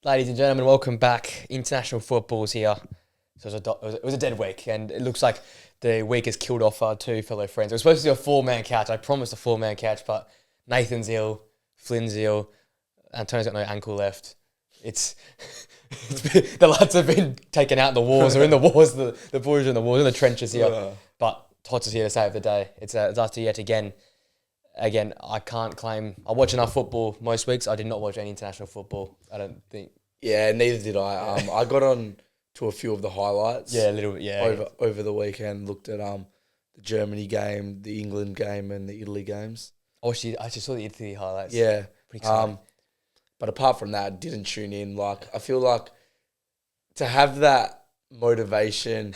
Ladies and gentlemen, welcome back. International football's here. So it was a dead week, and it looks like the week has killed off our two fellow friends. It was supposed to be a four-man couch. I promised a four-man couch, but Nathan's ill, Flynn's ill, Antonio's got no ankle left. The lads have been taken out in the wars, or in the wars. The boys are in the wars, in the trenches here. Yeah. But Tots is here to save the day. It's us two yet again. Again, I can't claim I watch enough football most weeks. I did not watch any international football. I don't think. Yeah, neither did I. I got on to a few of the highlights. Yeah, a little bit. Yeah, Over the weekend, looked at the Germany game, the England game, and the Italy games. I actually saw the Italy highlights. Yeah, pretty exciting. but apart from that, I didn't tune in. Like, I feel like to have that motivation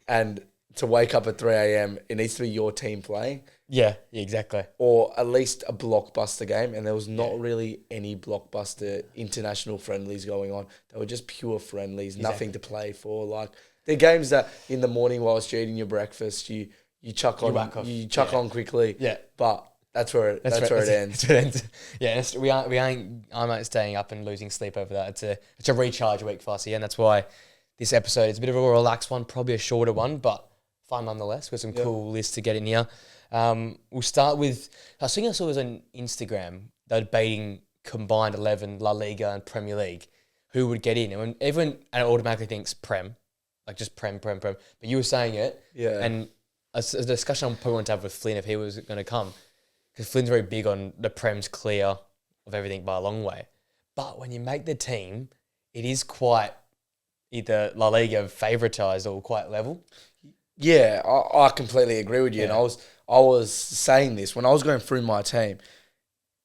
and to wake up at 3 a.m, it needs to be your team playing. Yeah, exactly. Or at least a blockbuster game, and there was not really any blockbuster international friendlies going on. They were just pure friendlies, nothing to play for. Like, they're games that in the morning whilst you're eating your breakfast, you chuck on quickly. Yeah, but that's where it ends. That's where it ends. Yeah, I'm not staying up and losing sleep over that. It's a recharge week for us here, and that's why this episode is a bit of a relaxed one, probably a shorter one, but fun nonetheless. With some cool lists to get in here. We'll start with, I think I saw it was on Instagram, they're debating combined 11 La Liga and Premier League, who would get in. And when everyone automatically thinks Prem, like just Prem. But you were saying it, and a discussion I probably want to have with Flynn if he was going to come, because Flynn's very big on the Prem's clear of everything by a long way. But when you make the team, it is quite either La Liga favoritised or quite level. Yeah, I completely agree with you. Yeah. And I was saying this when I was going through my team.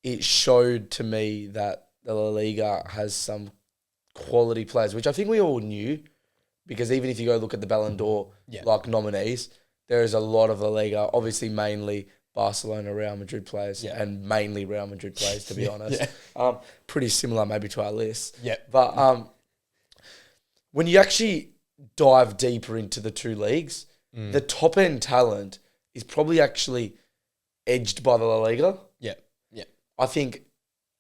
It showed to me that the La Liga has some quality players, which I think we all knew, because even if you go look at the Ballon d'Or nominees, there is a lot of La Liga, obviously mainly Barcelona, Real Madrid players, and mainly Real Madrid players, to be honest. Pretty similar maybe to our list. Yeah. But when you actually dive deeper into the two leagues, the top end talent is probably actually edged by the La Liga. Yeah. I think,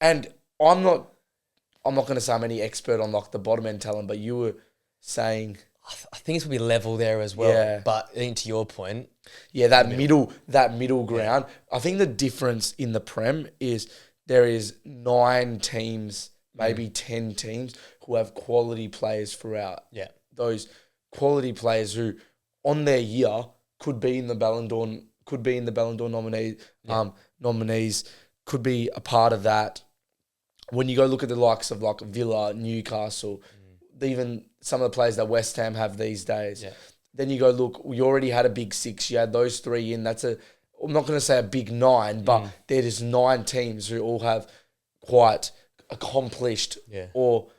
and I'm not going to say I'm any expert on like the bottom end talent, but you were saying, I think it's will be level there as well. Yeah. But I think to your point, that middle ground. I think the difference in the Prem is there is 9 teams, maybe 10 teams who have quality players throughout. Yeah. Those quality players who, on their year, could be in the Ballon d'Or nominees, could be a part of that. When you go look at the likes of like Villa, Newcastle, even some of the players that West Ham have these days. Yeah. Then you go look, we already had a big 6. You had those 3 in. I'm not going to say a big 9, but there's 9 teams who all have quite accomplished or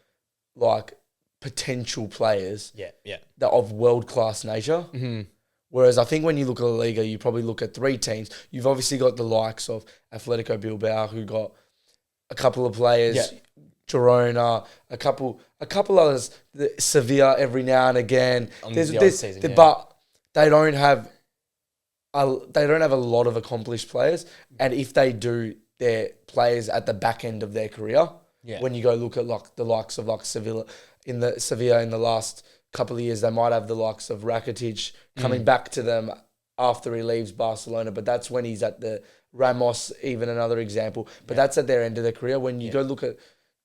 like potential players that of world-class nature. Mm-hmm. Whereas I think when you look at La Liga, you probably look at 3 teams. You've obviously got the likes of Atletico Bilbao, who got a couple of players, Girona, a couple others, Sevilla every now and again. But they don't have a lot of accomplished players, and if they do, they're players at the back end of their career. Yeah. When you go look at like the likes of like Sevilla in the last couple of years, they might have the likes of Rakitic coming back to them after he leaves Barcelona, but that's when he's at the Ramos, even another example. But that's at their end of their career. When you go look at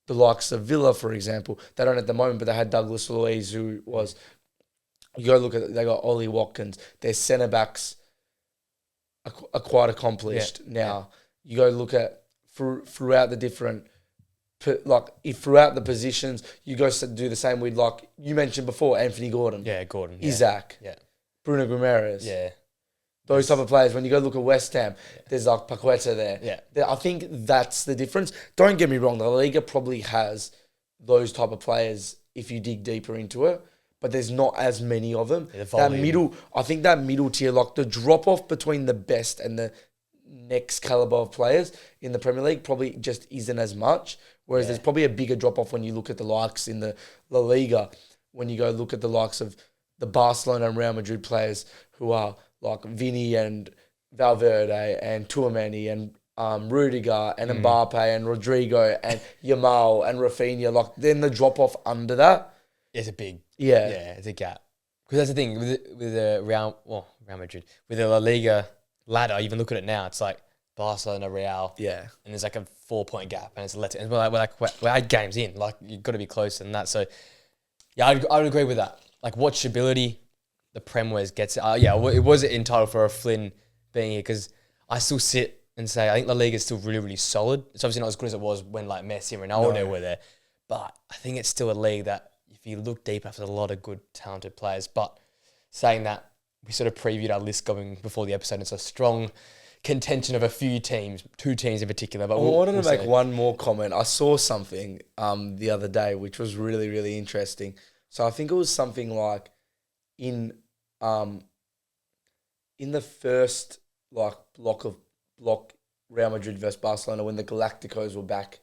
the likes of Villa, for example, they don't at the moment, but they had Douglas Luiz, who was. You go look at, they got Ollie Watkins. Their centre backs are quite accomplished now. You go look at throughout the different. Throughout the positions, you go do the same with, like you mentioned before, Anthony Gordon. Yeah, Gordon. Isaac. Yeah. Bruno Guimaraes. Yeah. Those type of players. When you go look at West Ham, there's like Paqueta there. Yeah. I think that's the difference. Don't get me wrong, the La Liga probably has those type of players if you dig deeper into it, but there's not as many of them. I think that middle tier, like the drop-off between the best and the next caliber of players in the Premier League probably just isn't as much. Whereas there's probably a bigger drop-off when you look at the likes in the La Liga, when you go look at the likes of the Barcelona and Real Madrid players who are like VINI and Valverde and Tchouaméni and Rudiger and Mbappe and Rodrigo and Yamal and Rafinha, like then the drop off under that. It's a big, Yeah. it's a gap. Because that's the thing with the Real Madrid, with the La Liga ladder. Even look at it now, it's like Barcelona, Real, Yeah. and there's like a 4-point gap, and we're 8 games in. Like you've got to be closer than that. So yeah, I would agree with that. Like watchability, the Prem Wes gets it. It was entitled for a Flynn being here because I still sit and say I think La Liga is still really, really solid. It's obviously not as good as it was when like Messi and Ronaldo were there, but I think it's still a league that if you look deep, there's a lot of good, talented players. But saying that, we sort of previewed our list going before the episode. It's a strong contention of a few teams, 2 teams in particular. But I wanted to make one more comment. I saw something the other day which was really, really interesting. So I think it was something like in the first like block Real Madrid versus Barcelona when the Galacticos were back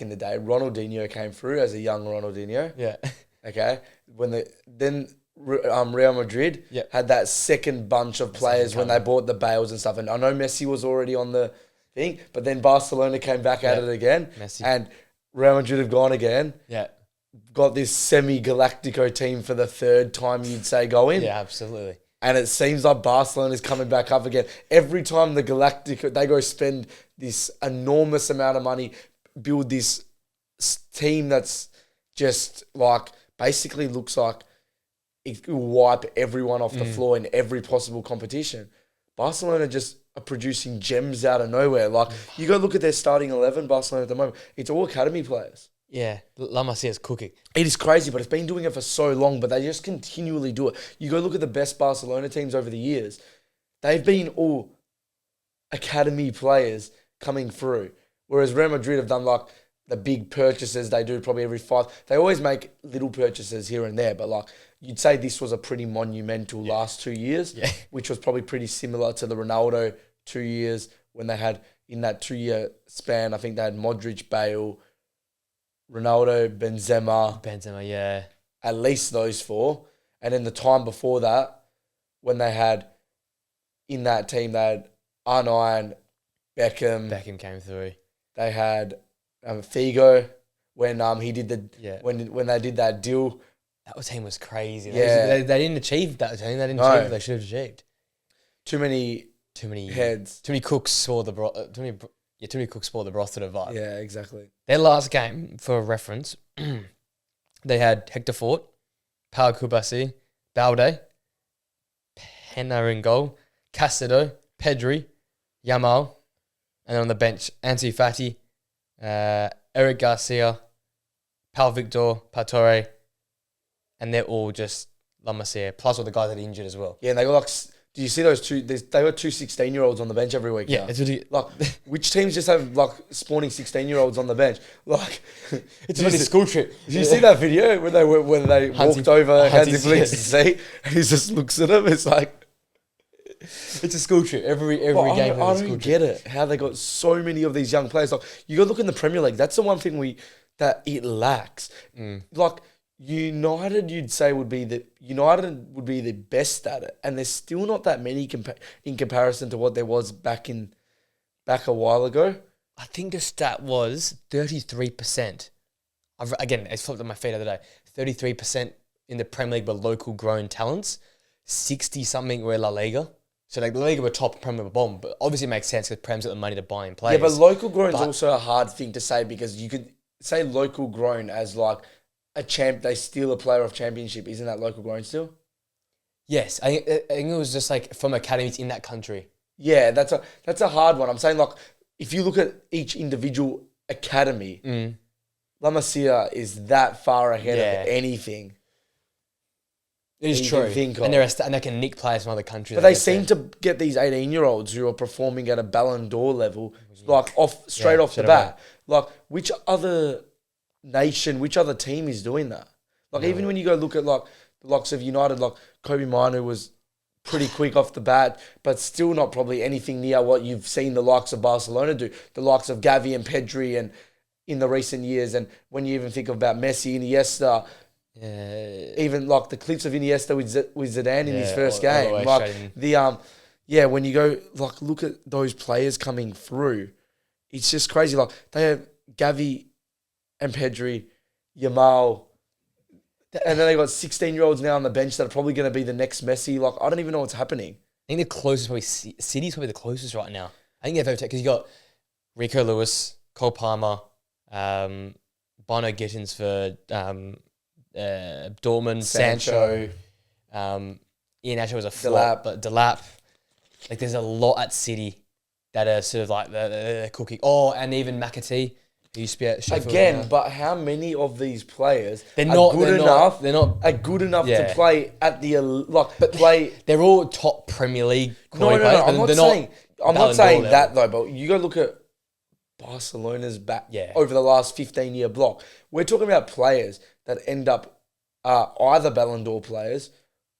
in the day, Ronaldinho came through as a young Ronaldinho. Yeah. Okay. Real Madrid had that second bunch of players when they bought the Bales and stuff. And I know Messi was already on the thing, but then Barcelona came back at it again. Messi. And Real Madrid have gone again. Yeah. Got this semi-Galactico team for the 3rd time you'd say go in. Yeah, absolutely. And it seems like Barcelona is coming back up again. Every time the Galactico, they go spend this enormous amount of money, build this team that's just like, basically looks like it will wipe everyone off the floor in every possible competition. Barcelona just are producing gems out of nowhere. Like, you go look at their starting 11, Barcelona at the moment, it's all academy players. Yeah, La Masia's cooking. It is crazy, but it's been doing it for so long, but they just continually do it. You go look at the best Barcelona teams over the years. They've been all academy players coming through. Whereas Real Madrid have done like the big purchases they do probably every 5. They always make little purchases here and there, but like you'd say this was a pretty monumental last 2 years, which was probably pretty similar to the Ronaldo 2 years when they had in that 2-year span. I think they had Modric, Bale, Ronaldo, Benzema, yeah. At least those 4. And then the time before that, when they had, in that team, they had R9, Beckham. Beckham came through. They had Figo when he did when they did that deal. That team was crazy. Yeah. They didn't achieve that team. They didn't achieve what they should have achieved. Too many heads. Too many cooks spoiled the too many cooks spoiled the broth to the vibe. Yeah, exactly. Their last game, for reference, they had Hector Fort, Pau Kubasi, Balde, Pena in goal, Castro, Pedri, Yamal, and then on the bench, Ansu Fati, Eric Garcia, Pau Victor, Pastore, and they're all just La Masia, plus all the guys that are injured as well. Yeah, and they got like, do you see those two? They got 2 16-year-olds on the bench every week. Yeah, now. it's really like which teams just have like spawning 16-year-olds on the bench? Like it's a school trip. Did you see that video when they walked over Hansi Flick's seat and he just looks at him? It's like it's a school trip. Every game. I don't get it. How they got so many of these young players. Like you go look in the Premier League. That's the one thing that it lacks. Like. United, you'd say would be the best at it, and there's still not that many in comparison to what there was back a while ago. I think the stat was 33%. Again, it's flipped on my feet the other day. 33% in the Premier League were local grown talents. 60 something were La Liga. So like La Liga were top, Premier were bottom, but obviously it makes sense because Prem's got the money to buy in players. Yeah, but local grown is also a hard thing to say because you could say local grown as like. They steal a player off championship. Isn't that local grown still? Yes, I think it was just like from academies in that country. Yeah, that's a hard one. I'm saying like if you look at each individual academy, La Masia is that far ahead of anything. It is true, and they can nick players from other countries. But they seem to get these 18-year-olds who are performing at a Ballon d'Or level, like straight off the bat. Like which other team is doing that? Like even when you go look at like the likes of United, like Kobe Manu was pretty quick off the bat, but still not probably anything near what you've seen the likes of Barcelona do. The likes of Gavi and Pedri and in the recent years, and when you even think about Messi, Iniesta, even like the clips of Iniesta with Zidane in his first game, like yeah, when you go, like, look at those players coming through, it's just crazy. Like, they have Gavi and Pedri, Yamal, and then they got 16-year-olds now on the bench that are probably going to be the next Messi. Like, I don't even know what's happening. I think the closest, probably City's probably the closest right now. I think they've overtaken, because you got Rico Lewis, Cole Palmer, Bono Gittins for Dortmund, Sancho. Ian Asher was a flop, but Delap. Like, there's a lot at City that are sort of like the cooking. Oh, and even McAtee, who used to be at Sheffield. Again, but how many of these players are good enough to play at the They're all top Premier League players. I'm not saying that though. But you go look at Barcelona's back over the last 15-year block. We're talking about players that end up either Ballon d'Or players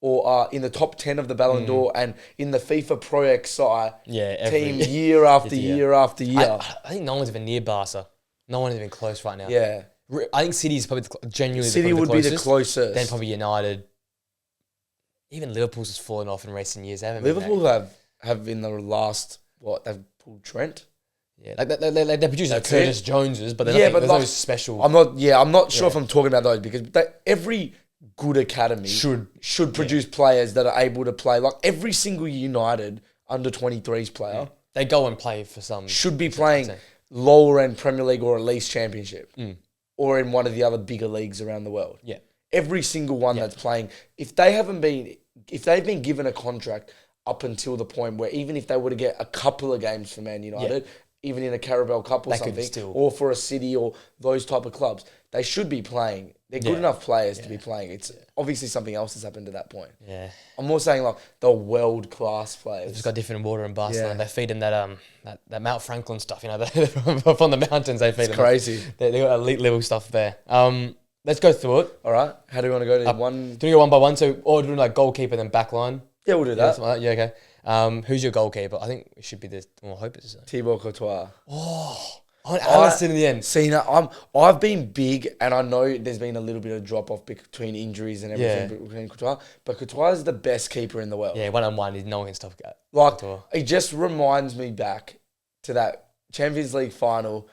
or are in the top 10 of the Ballon d'Or and in the FIFA Pro XI team year after year after year. I think no one's even near Barca. No one's even close right now. Yeah. I think City's probably genuinely City would be the closest. Then probably United. Even Liverpool's just fallen off in recent years, haven't they? Liverpool have in the last, they've pulled Trent. Yeah, like they produce like Curtis Joneses, but they're not those special. I'm not sure if I'm talking about those because every good academy should produce players that are able to play. Like every single United under 23s player, they go and play for some should be playing lower end Premier League or at least Championship, or in one of the other bigger leagues around the world. Yeah, every single one that's playing, if they've been given a contract up until the point where even if they were to get a couple of games for Man United. Even in a Carabao Cup or something, or for a City or those type of clubs, they should be playing. They're good enough players to be playing. It's obviously something else has happened to that point. Yeah, I'm more saying like the world-class players. They've just got different water in Barcelona. They feed them that Mount Franklin stuff, you know, up on the mountains. They feed them. It's crazy. They got elite level stuff there. Let's go through it. All right. How do you want to go to one? Do we go one by one? So, or do we like goalkeeper then back line? Yeah, we'll do that. Yeah, okay. Who's your goalkeeper? I think it should be this. Well, I hope it's Thibaut Courtois. Oh, on Alisson in the end. See, now I've been big, and I know there's been a little bit of drop off between injuries and everything between Courtois. But Courtois is the best keeper in the world. Yeah, 1-on-1, no one can stop that. Like it just reminds me back to that Champions League final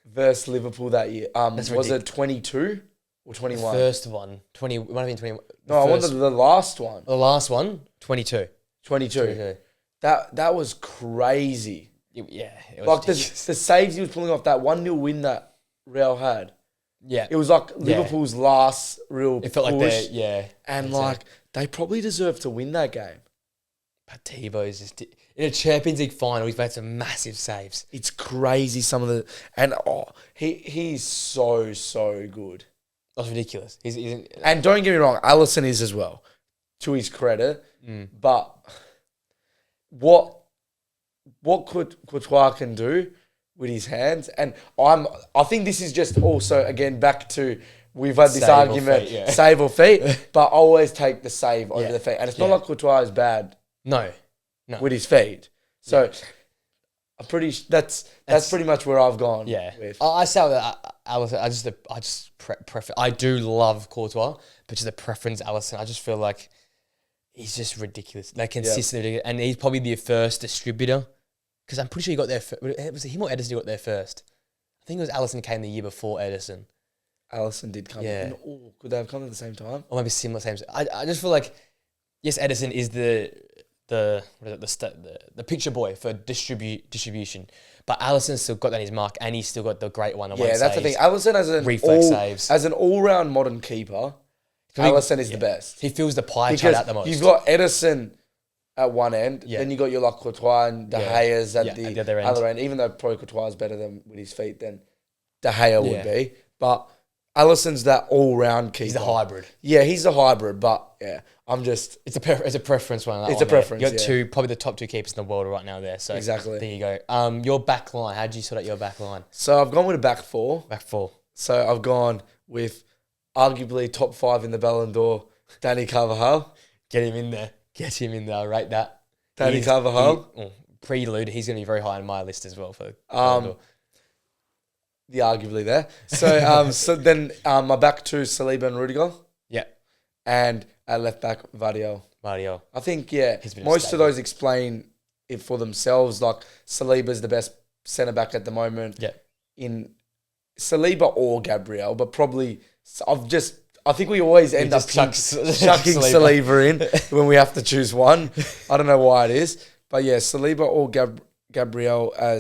versus Liverpool that year. Was it 22 or 21? The first one, 20. It might have been 21. No, I wanted the last one. The last one, 22. 22. That was crazy. It was like the saves he was pulling off, that 1-0 win that Real had. Yeah. It was like Liverpool's last real push. It felt like And they probably deserved to win that game. But Thibaut's just in a Champions League final, he's made some massive saves. It's crazy some of the he's so good. That's ridiculous. And don't get me wrong, Alisson is as well, to his credit. But what Courtois can do with his hands, and I think this is just also again back to we've had this argument, save or feet, but I always take the save over the feet, and it's not like Courtois is bad. No, with his feet. So I'm pretty. That's pretty much where I've gone. Yeah, with. I say that Alisson. I just prefer. I do love Courtois, but just a preference Alisson. I just feel like he's just ridiculous. Like consistent, and he's probably the first distributor. Because I'm pretty sure he got there. Was it him or Ederson who got there first? I think it was Alisson came the year before Ederson. Alisson did come. Yeah. Could they have come at the same time? Or maybe similar same. I just feel like yes, Ederson is the picture boy for distribution, but Alisson's still got that in his mark, and he's still got the great one. Yeah, that's the thing. Alisson as an all-round modern keeper, Alisson is the best. He fills the pie chart out the most. You've got Ederson at one end, then you got your like Courtois and De Gea's at the other end. Even though probably Courtois is better than with his feet than De Gea would be, but Alisson's that all-round keeper. He's a hybrid. Yeah, he's a hybrid, but it's a preference one. It's a preference. You got probably the top two keepers in the world right now there. So exactly. There you go. Your back line. How did you sort out your back line? So I've gone with a back four. Back four. So I've gone with arguably top 5 in the Ballon d'Or, Dani Carvajal. Get him in there. I rate that. Dani Carvajal. Prelude. He's going to be very high on my list as well for Ballon d'Or. The arguably there. So so then my back two, Saliba and Rudiger. Yeah. And at left back, Vardiel. Vardiel. I think, most of those explain it for themselves. Like Saliba's the best centre back at the moment. Yeah. In Saliba or Gabriel, but probably I think we always end up chucking Saliba in when we have to choose one. I don't know why it is, but yeah, Saliba or Gabriel are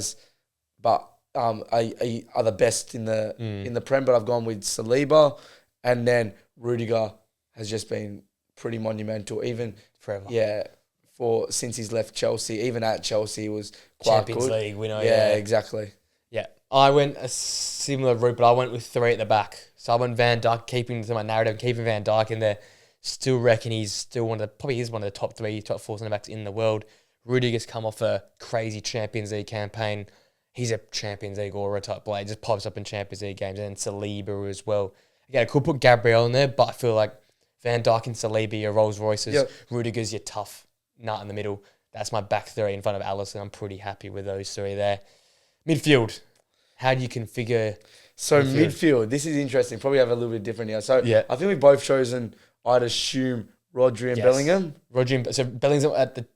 the best in the Prem. But I've gone with Saliba, and then Rudiger has just been pretty monumental. Even forever. Yeah, since he's left Chelsea, even at Chelsea, he was quite Champions good. League winner. Yeah, exactly. Yeah, I went a similar route, but I went with 3 at the back. So I went Van Dijk, keeping to my narrative, keeping Van Dijk in there. Still reckon he's still one of the top 3, top 4 centre backs in the world. Rudiger's come off a crazy Champions League campaign. He's a Champions League aura type player. He just pops up in Champions League games, and then Saliba as well. Again, I could put Gabriel in there, but I feel like Van Dijk and Saliba are Rolls Royces. Yep. Rudiger's your tough nut in the middle. That's my back 3 in front of Alisson. I'm pretty happy with those 3 there. Midfield. How do you configure? So midfield, this is interesting. Probably have a little bit different here. So I think we've both chosen, I'd assume, Rodri and Bellingham. So Bellingham's at the.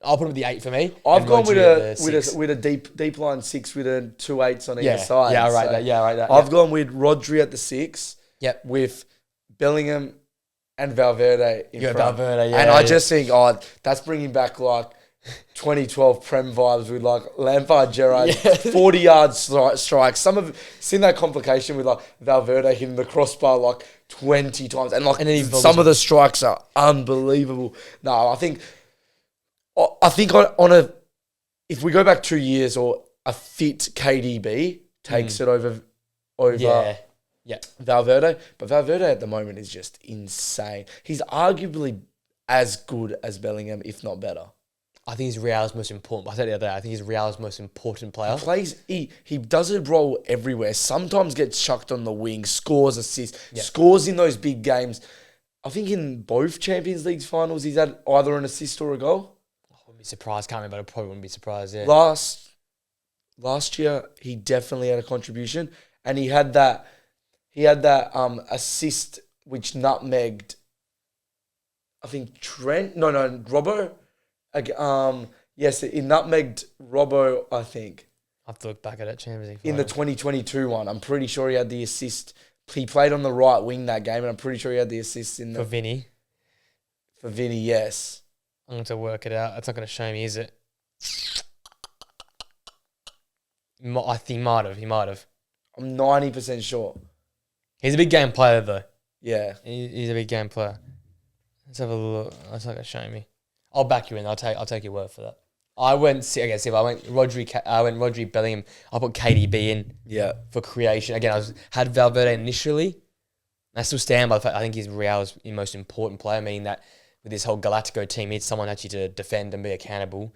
I'll put him at the 8 for me. I've gone with a deep line 6 with 2 8s on either side. Yeah, right. That. I've gone with Rodri at the 6. Yep. With Bellingham and Valverde in front. Valverde, and I just think, that's bringing back like 2012 Prem vibes with like Lampard, Gerrard, 40-yard strikes. Seen that complication with like Valverde hitting the crossbar like 20 times, and some of the strikes are unbelievable. No, I think if we go back 2 years, or a fit KDB takes it over Valverde, but Valverde at the moment is just insane. He's arguably as good as Bellingham, if not better. I think he's Real's most important. I said the other day, I think he's Real's most important player. He does a role everywhere. Sometimes gets chucked on the wing, scores, assists, scores in those big games. I think in both Champions League finals, he's had either an assist or a goal. I wouldn't be surprised. Can't remember, but I probably wouldn't be surprised. Yeah. Last year, he definitely had a contribution, and he had that assist which nutmegged, I think Robbo. Yes, it nutmegged Robbo, I think. I have to look back at it, Champions League. In the 2022 one, I'm pretty sure he had the assist. He played on the right wing that game, and I'm pretty sure he had the assist for VINI. For VINI, yes. I'm going to work it out. It's not going to show me, is it? I think he might have. I'm 90% sure. He's a big game player, though. Yeah. He's a big game player. Let's have a look. It's not going to show me. I'll back you in. I'll take your word for that. I went Rodri, Bellingham. I put KDB in. Yeah. For creation. Again, had Valverde initially. I still stand by the fact I think he's Real's most important player, meaning that with this whole Galactico team, he needs someone actually to defend and be accountable.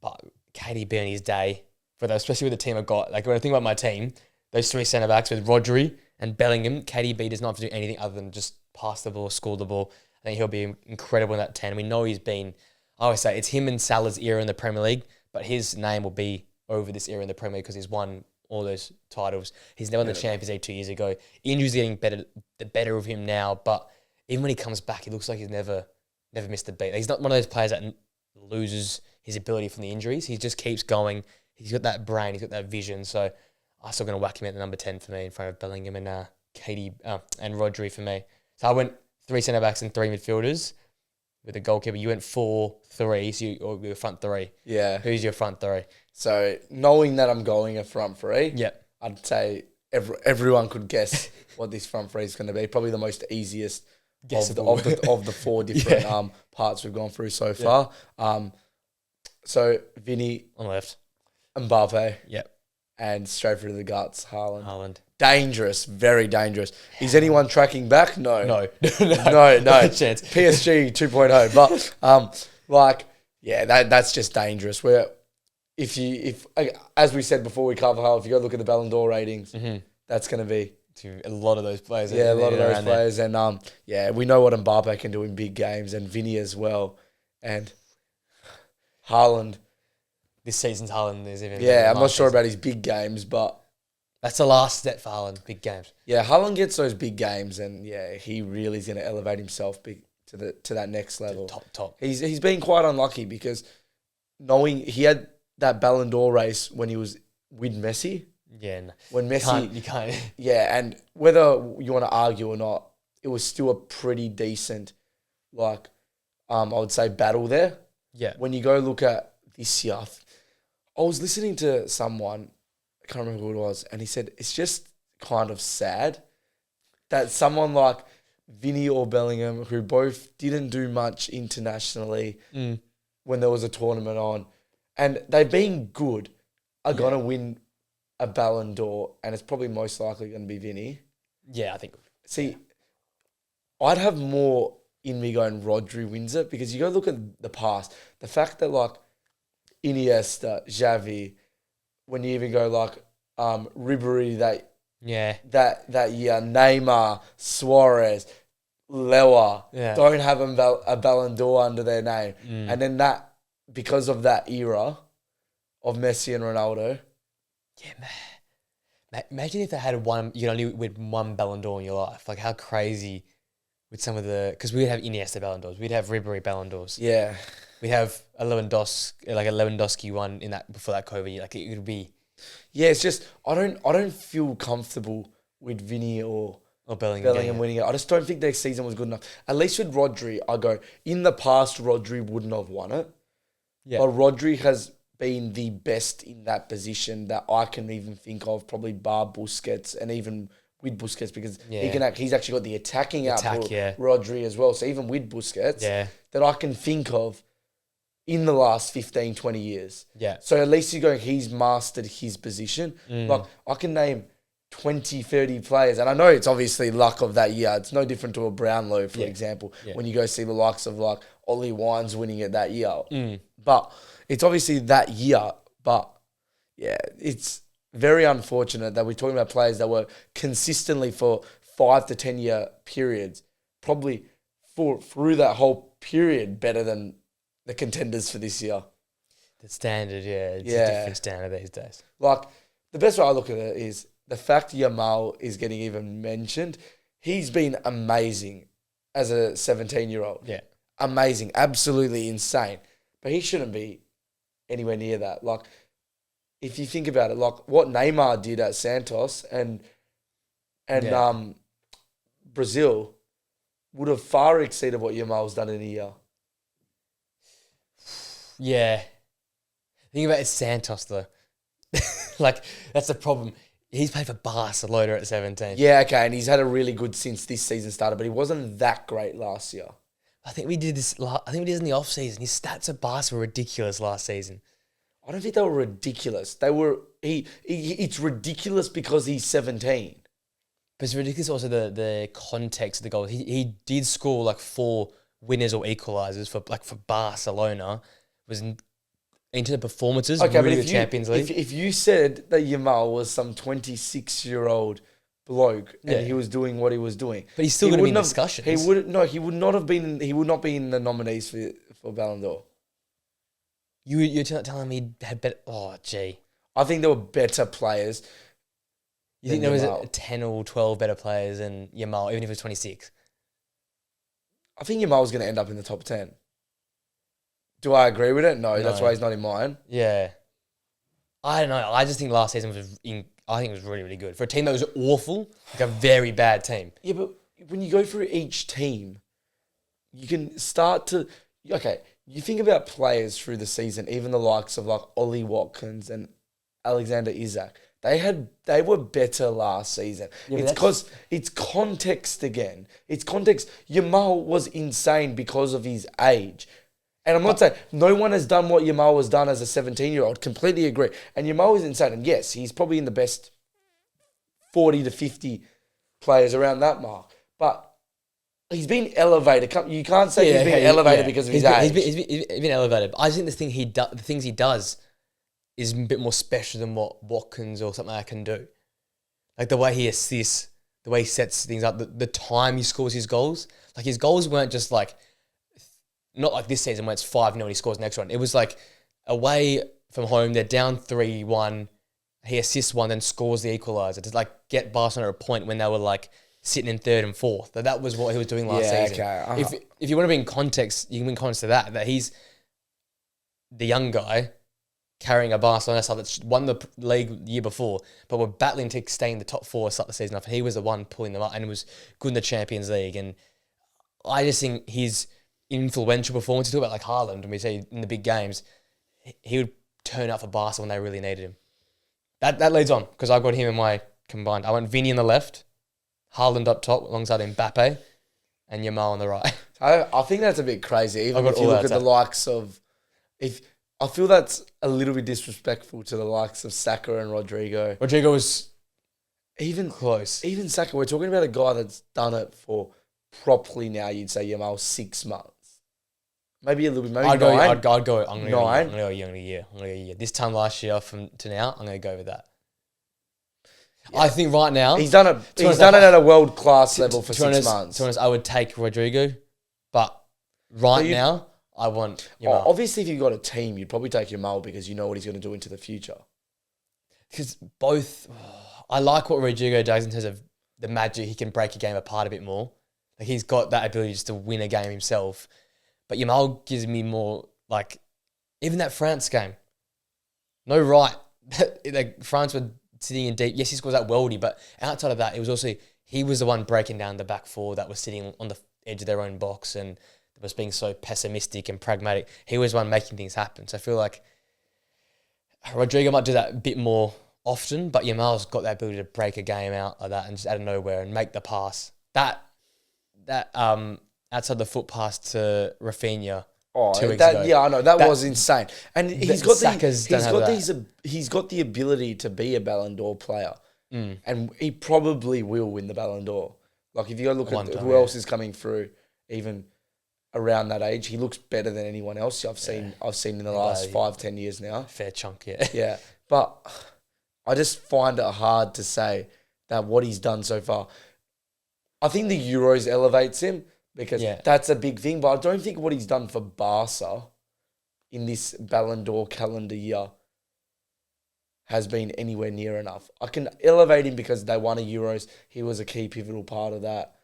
But KDB on his day, especially with the team I've got, like when I think about my team, those 3 centre backs with Rodri and Bellingham, KDB does not have to do anything other than just pass the ball, score the ball. I think he'll be incredible in that 10. We know he's been. I always say it's him and Salah's era in the Premier League, but his name will be over this era in the Premier League because he's won all those titles. He's never won the Champions League 2 years ago. Injuries getting the better of him now, but even when he comes back, he looks like he's never missed a beat. He's not one of those players that loses his ability from the injuries. He just keeps going. He's got that brain. He's got that vision. So I'm still going to whack him at the number 10 for me in front of Bellingham and and Rodri for me. So I went 3 centre backs and 3 midfielders. With a goalkeeper, you went 4-3, so you were front 3. Yeah. Who's your front 3? So knowing that I'm going a front 3, I'd say everyone could guess what this front 3 is going to be. Probably the most easiest of the 4 different parts we've gone through so far. So VINI on the left, Mbappe, and straight through the guts, Haaland. Dangerous, very dangerous. Is anyone tracking back? No. No. No chance. PSG 2.0. But that's just dangerous. Where if as we said before, we cover how if you go look at the Ballon d'Or ratings, that's going to be to a lot of those players. Yeah, a lot of those players, and we know what Mbappe can do in big games, and VINI as well, and Haaland. This season's Haaland is even. Yeah, I'm not sure about his big games, but. That's the last step for Haaland, big games. Yeah, Haaland gets those big games, and he really is going to elevate himself to that next level. Top. He's been quite unlucky because knowing he had that Ballon d'Or race when he was with Messi. Yeah, no. When Messi, You can't. yeah, and whether you want to argue or not, it was still a pretty decent, like, I would say battle there. Yeah. When you go look at this year, I was listening to someone, I can't remember who it was, and he said it's just kind of sad that someone like Vinny or Bellingham, who both didn't do much internationally when there was a tournament on, and they've been good, are going to win a Ballon d'Or, and it's probably most likely going to be Vinny. Yeah, I think. See, I'd have more in me going Rodri wins it, because you go look at the past, the fact that like Iniesta, Xavi, when you even go like Ribéry that year, Neymar, Suarez, Lewa, don't have a Ballon d'Or under their name. And then that, because of that era of Messi and Ronaldo. Yeah, man. Imagine if they had one, you only with one Ballon d'Or in your life. Like how crazy with some of the, because we'd have Iniesta Ballon d'Ors, we'd have Ribéry Ballon d'Ors. Yeah. We have a Lewandowski one in that before that COVID year. Like it would be. Yeah, it's just I don't feel comfortable with Vinny or Bellingham winning it. I just don't think their season was good enough. At least with Rodri, I go, in the past, Rodri wouldn't have won it. Yeah. But Rodri has been the best in that position that I can even think of, probably bar Busquets, and even with Busquets, because he's actually got the attacking output, Rodri as well. So even with Busquets, that I can think of in the last 15, 20 years. Yeah. So at least he's mastered his position. Like I can name 20, 30 players, and I know it's obviously luck of that year. It's no different to a Brownlow, for example, when you go see the likes of like Ollie Wines winning it that year. But it's obviously that year, but yeah, it's very unfortunate that we're talking about players that were consistently for 5 to 10 year periods, probably through that whole period better than the contenders for this year. The standard, it's a different standard these days. Like, the best way I look at it is the fact Yamal is getting even mentioned. He's been amazing as a 17-year-old. Yeah. Amazing. Absolutely insane. But he shouldn't be anywhere near that. Like, if you think about it, like what Neymar did at Santos and Brazil would have far exceeded what Yamal's done in a year. Yeah. Think about it, Santos though. Like, that's the problem. He's played for Barcelona at 17. Yeah, okay, and he's had a really good since this season started, but he wasn't that great last year. I think we did this in the off season. His stats at Barca were ridiculous last season. I don't think they were ridiculous. They were it's ridiculous because he's 17. But it's ridiculous also the context of the goals. He did score like 4 winners or equalisers for Barcelona. Was into the performances, okay, really but if the Champions League. If you said that Yamal was some 26-year-old bloke and he was doing what he was doing, but he's still going to be in discussions. He would not be in the nominees for Ballon d'Or. You're telling me he had better? Oh, gee. I think there were better players. You think there was 10 or 12 better players than Yamal, even if it was 26? I think Yamal was going to end up in the top 10. Do I agree with it? No, that's why he's not in mine. Yeah. I don't know. I just think last season I think it was really, really good. For a team that was awful, like a very bad team. Yeah, but when you go through each team, you can start to... Okay, you think about players through the season, even the likes of like Ollie Watkins and Alexander Isak. They were better last season. Yeah, it's because it's context again. It's context. Yamal was insane because of his age. And I'm not saying no one has done what Yamal has done as a 17-year-old. Completely agree. And Yamal is insane. And yes, he's probably in the best 40 to 50 players around that mark. But he's been elevated. You can't say he's been elevated because of his age. He's been elevated. But I just think the things he does is a bit more special than what Watkins or something like that can do. Like the way he assists, the way he sets things up, the time he scores his goals. Like his goals weren't just like... Not like this season where it's 5-0 and he scores the next one. It was like away from home, they're down 3-1. He assists one, then scores the equaliser to like get Barcelona a point when they were like sitting in 3rd and 4th. That was what he was doing last season. Okay. If you want to be in context, you can be in context to that he's the young guy carrying a Barcelona side that's won the league the year before, but were battling to stay in the top 4 to start the season off. And he was the one pulling them up and was good in the Champions League. And I just think his influential performance, you talk about like Haaland, when we say in the big games, he would turn up for Barca when they really needed him. That leads on, because I've got him in my combined. I went VINI on the left, Haaland up top alongside Mbappe, and Yamal on the right. I think that's a bit crazy. Even if you look at the likes of... I feel that's a little bit disrespectful to the likes of Saka and Rodrigo. Rodrigo was even close. Even Saka, we're talking about a guy that's done it for properly now, you'd say Yamal 6 months. Maybe a little bit, maybe I'd 9. I'm going to go 9. I'm going to go a year. This time last year to now, I'm going to go with that. Yeah. I think right now... He's done it at a world-class level for 6 months. To be honest, I would take Rodrigo, but now, I want Yamal. Obviously, if you've got a team, you'd probably take Yamal because you know what he's going to do into the future. Because both... I like what Rodrigo does in terms of the magic. He can break a game apart a bit more. Like, he's got that ability just to win a game himself. But Yamal gives me more, like, even that France game. No right. Like, France were sitting in deep. Yes, he scores that worldie, but outside of that, it was also, he was the one breaking down the back four that was sitting on the edge of their own box and was being so pessimistic and pragmatic. He was the one making things happen. So I feel like Rodrigo might do that a bit more often, but Yamal's got that ability to break a game out like that and just out of nowhere and make the pass. That outside the foot pass to Rafinha 2 weeks ago. Yeah, I know. That was insane. And he's got the ability to be a Ballon d'Or player. And he probably will win the Ballon d'Or. Like, if you go look at who else is coming through, even around that age, he looks better than anyone else I've seen in the last 5-10 years now. Fair chunk, yeah. Yeah. But I just find it hard to say that what he's done so far. I think the Euros elevates him, because that's a big thing. But I don't think what he's done for Barca in this Ballon d'Or calendar year has been anywhere near enough. I can elevate him because they won a Euros. He was a key pivotal part of that.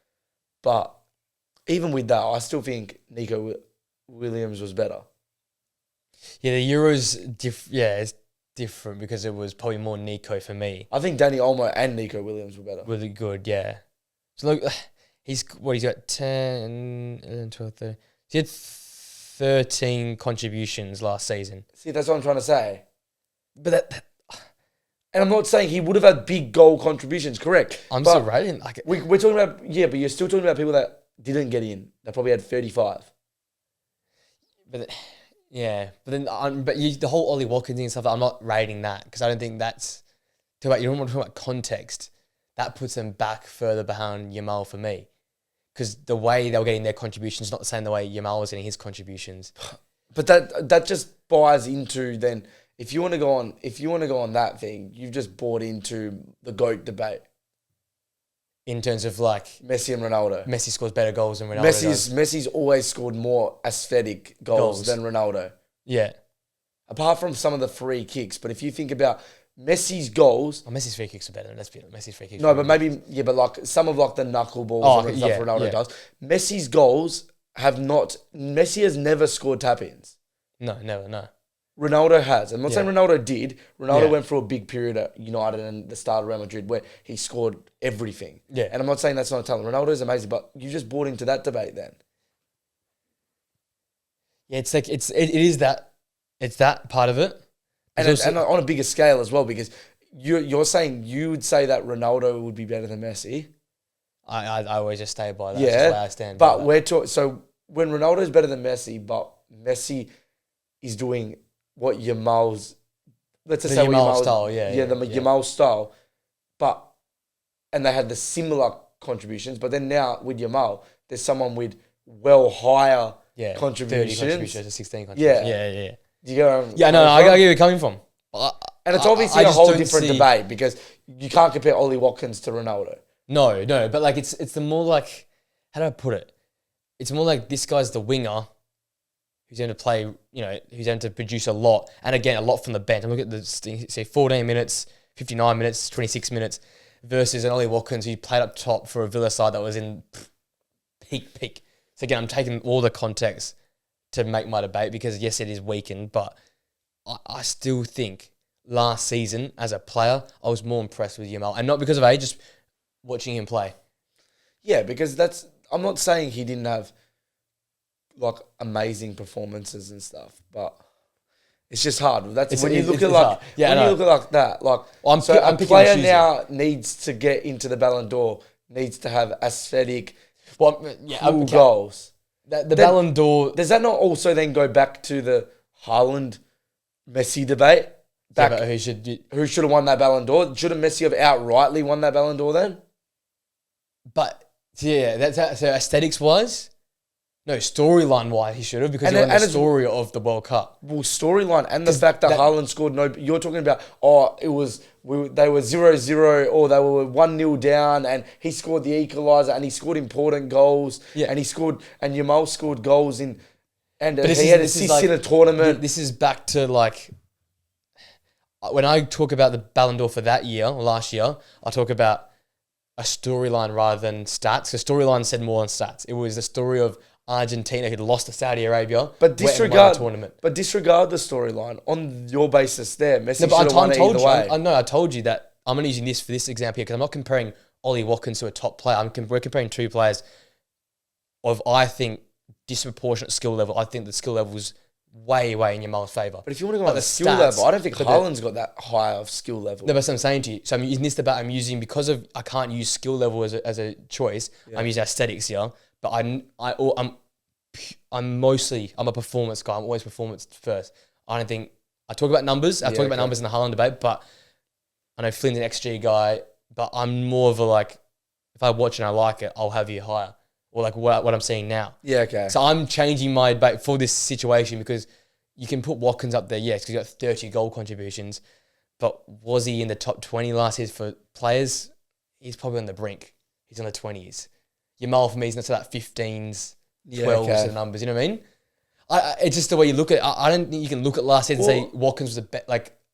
But even with that, I still think Nico Williams was better. Yeah, the Euros, it's different because it was probably more Nico for me. I think Danny Olmo and Nico Williams were better. Really good, yeah. So look... He's got 10, 11, 12, 13. He had 13 contributions last season. See, that's what I'm trying to say. But and I'm not saying he would have had big goal contributions, correct? I'm still rating like it. We're talking about, but you're still talking about people that didn't get in. They probably had 35. But then the whole Ollie Watkins thing and stuff, I'm not rating that because I don't think that's... You don't want to talk about context. That puts them back further behind Yamal for me. Because the way they were getting their contributions is not the same the way Yamal was getting his contributions. But that just buys into then, if you want to go on that thing, you've just bought into the GOAT debate. In terms of like Messi and Ronaldo. Messi scores better goals than Ronaldo does. Messi's always scored more aesthetic goals than Ronaldo. Yeah. Apart from some of the free kicks. But if you think about Messi's goals... Messi's free kicks are better. Let's be honest. Messi's free kicks. No, but maybe... Yeah, but like some of like the knuckleballs and stuff Ronaldo does. Messi's goals have not... Messi has never scored tap-ins. No, never, no. Ronaldo has. I'm not saying Ronaldo did. Ronaldo went through a big period at United and the start of Real Madrid where he scored everything. Yeah. And I'm not saying that's not a talent. Ronaldo is amazing, but you just bought into that debate then. Yeah, it's like... It is that... It's that part of it. And on a bigger scale as well, because you're saying you would say that Ronaldo would be better than Messi. I always just stay by that. Yeah, that's where I stand. But we're talking. So when Ronaldo is better than Messi, but Messi is doing what Yamal's. Let's just say Yamal style, Yamal style, and they had the similar contributions, but then now with Yamal, there's someone with well higher contributions. 30 contributions to 16 contributions. Yeah. You go, I get where you're coming from. And it's obviously a whole different debate because you can't compare Ollie Watkins to Ronaldo. No, but like it's the more like, how do I put it? It's more like this guy's the winger who's going to play, who's going to produce a lot. And again, a lot from the bench. I'm looking at say 14 minutes, 59 minutes, 26 minutes versus an Ollie Watkins who played up top for a Villa side that was in peak. So again, I'm taking all the context to make my debate because, yes, it is weakened, but I still think last season as a player, I was more impressed with Yamal. And not because of age, just watching him play. Yeah, because I'm not saying he didn't have like amazing performances and stuff, but it's just hard. When you look at like that, like I'm a player now needs to get into the Ballon d'Or, needs to have aesthetic, cool goals. The Ballon d'Or. Does that not also then go back to the Haaland Messi debate? But who should have won that Ballon d'Or? Shouldn't Messi have outrightly won that Ballon d'Or then? But yeah, that's so aesthetics wise. No, storyline wise, he should have because he won the story of the World Cup. Well, storyline and the fact that Haaland scored no. You're talking about they were 0-0 or they were 1-0 down, and he scored the equaliser and he scored important goals. Yeah. And Yamal scored goals he had assists in a tournament. This is back to like when I talk about the Ballon d'Or for that year or last year, I talk about a storyline rather than stats. The storyline said more than stats. It was the story of Argentina who'd lost to Saudi Arabia, but disregard the tournament. But disregard the storyline on your basis there. Messi should have won either way. I told you that I'm only using this for this example here because I'm not comparing Ollie Watkins to a top player. We're comparing two players of, I think, disproportionate skill level. I think the skill level was way in Yamal's favour. But if you want to go on the skill level, I don't think Haaland's got that high of skill level. No, that's what I'm saying to you. So I'm using this debate. I'm using because of I can't use skill level as a choice. Yeah. I'm using aesthetics here. But I'm a performance guy. I'm always performance first. I talk about numbers. I talk about numbers in the Haaland debate. But I know Flynn's an XG guy. But I'm more of a like, if I watch and I like it, I'll have you higher. Or like what I'm seeing now. Yeah, okay. So I'm changing my debate for this situation because you can put Watkins up there, yes, because he's got 30 goal contributions. But was he in the top 20 last year for players? He's probably on the brink. He's on the 20s. Yamal for me is not to that 15s, 12s the numbers. You know what I mean? It's just the way you look at it. I don't think you can look at last year and say Watkins was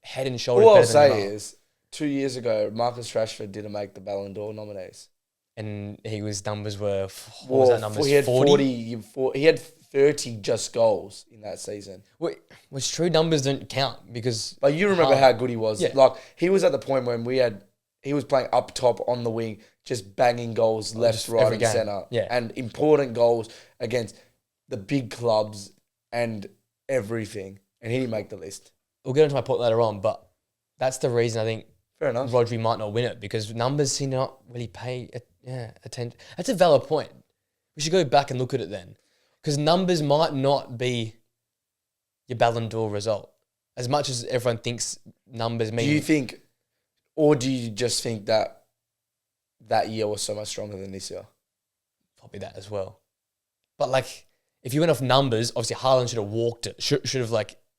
head and shoulders better than Yamal. All I'll say is 2 years ago, Marcus Rashford didn't make the Ballon d'Or nominees. And his numbers were, what was that numbers? He had 40. He had 30 just goals in that season. Which true numbers don't count because... But you remember how good he was. Yeah. Like, he was at the point when he was playing up top on the wing, just banging goals left, right and centre. Yeah. And important goals against the big clubs and everything. And he didn't make the list. We'll get into my point later on, but that's the reason I think fair enough. Rodri might not win it because numbers seem to not really pay attention. That's a valid point. We should go back and look at it then. Because numbers might not be your Ballon d'Or result. As much as everyone thinks numbers mean... Do you think, or do you just think that year was so much stronger than this year? Probably that as well. But like, if you went off numbers, obviously Haaland should have walked it. Should have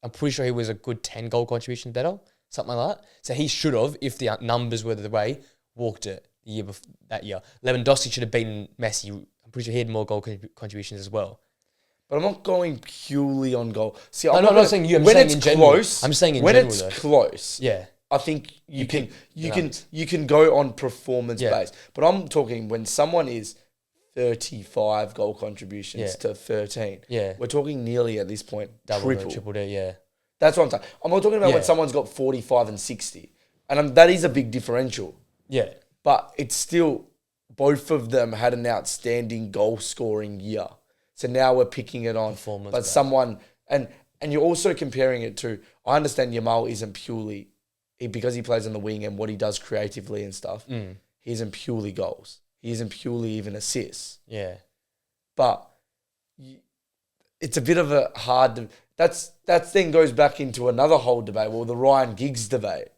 I'm pretty sure he was a good 10 goal contribution better. Something like that. So he should have, if the numbers were the way, walked it that year. Lewandowski should have beaten Messi. I'm pretty sure he had more goal contributions as well. But I'm not going purely on goal. See, I'm not saying you. I'm saying in general. Close, I'm saying in when general. When it's though. close, yeah, I think you can go on performance based. But I'm talking when someone is 35 goal contributions to 13. Yeah, we're talking nearly at this point triple D. Yeah, that's what I'm saying. I'm not talking about when someone's got 45 and 60, and that is a big differential. Yeah, but it's still both of them had an outstanding goal scoring year. So now we're picking it on performance. But someone and you're also comparing it to. I understand Yamal isn't purely because he plays on the wing and what he does creatively and stuff. He isn't purely goals. He isn't purely even assists. Yeah, but it's a bit of a hard. That thing goes back into another whole debate. Well, the Ryan Giggs debate.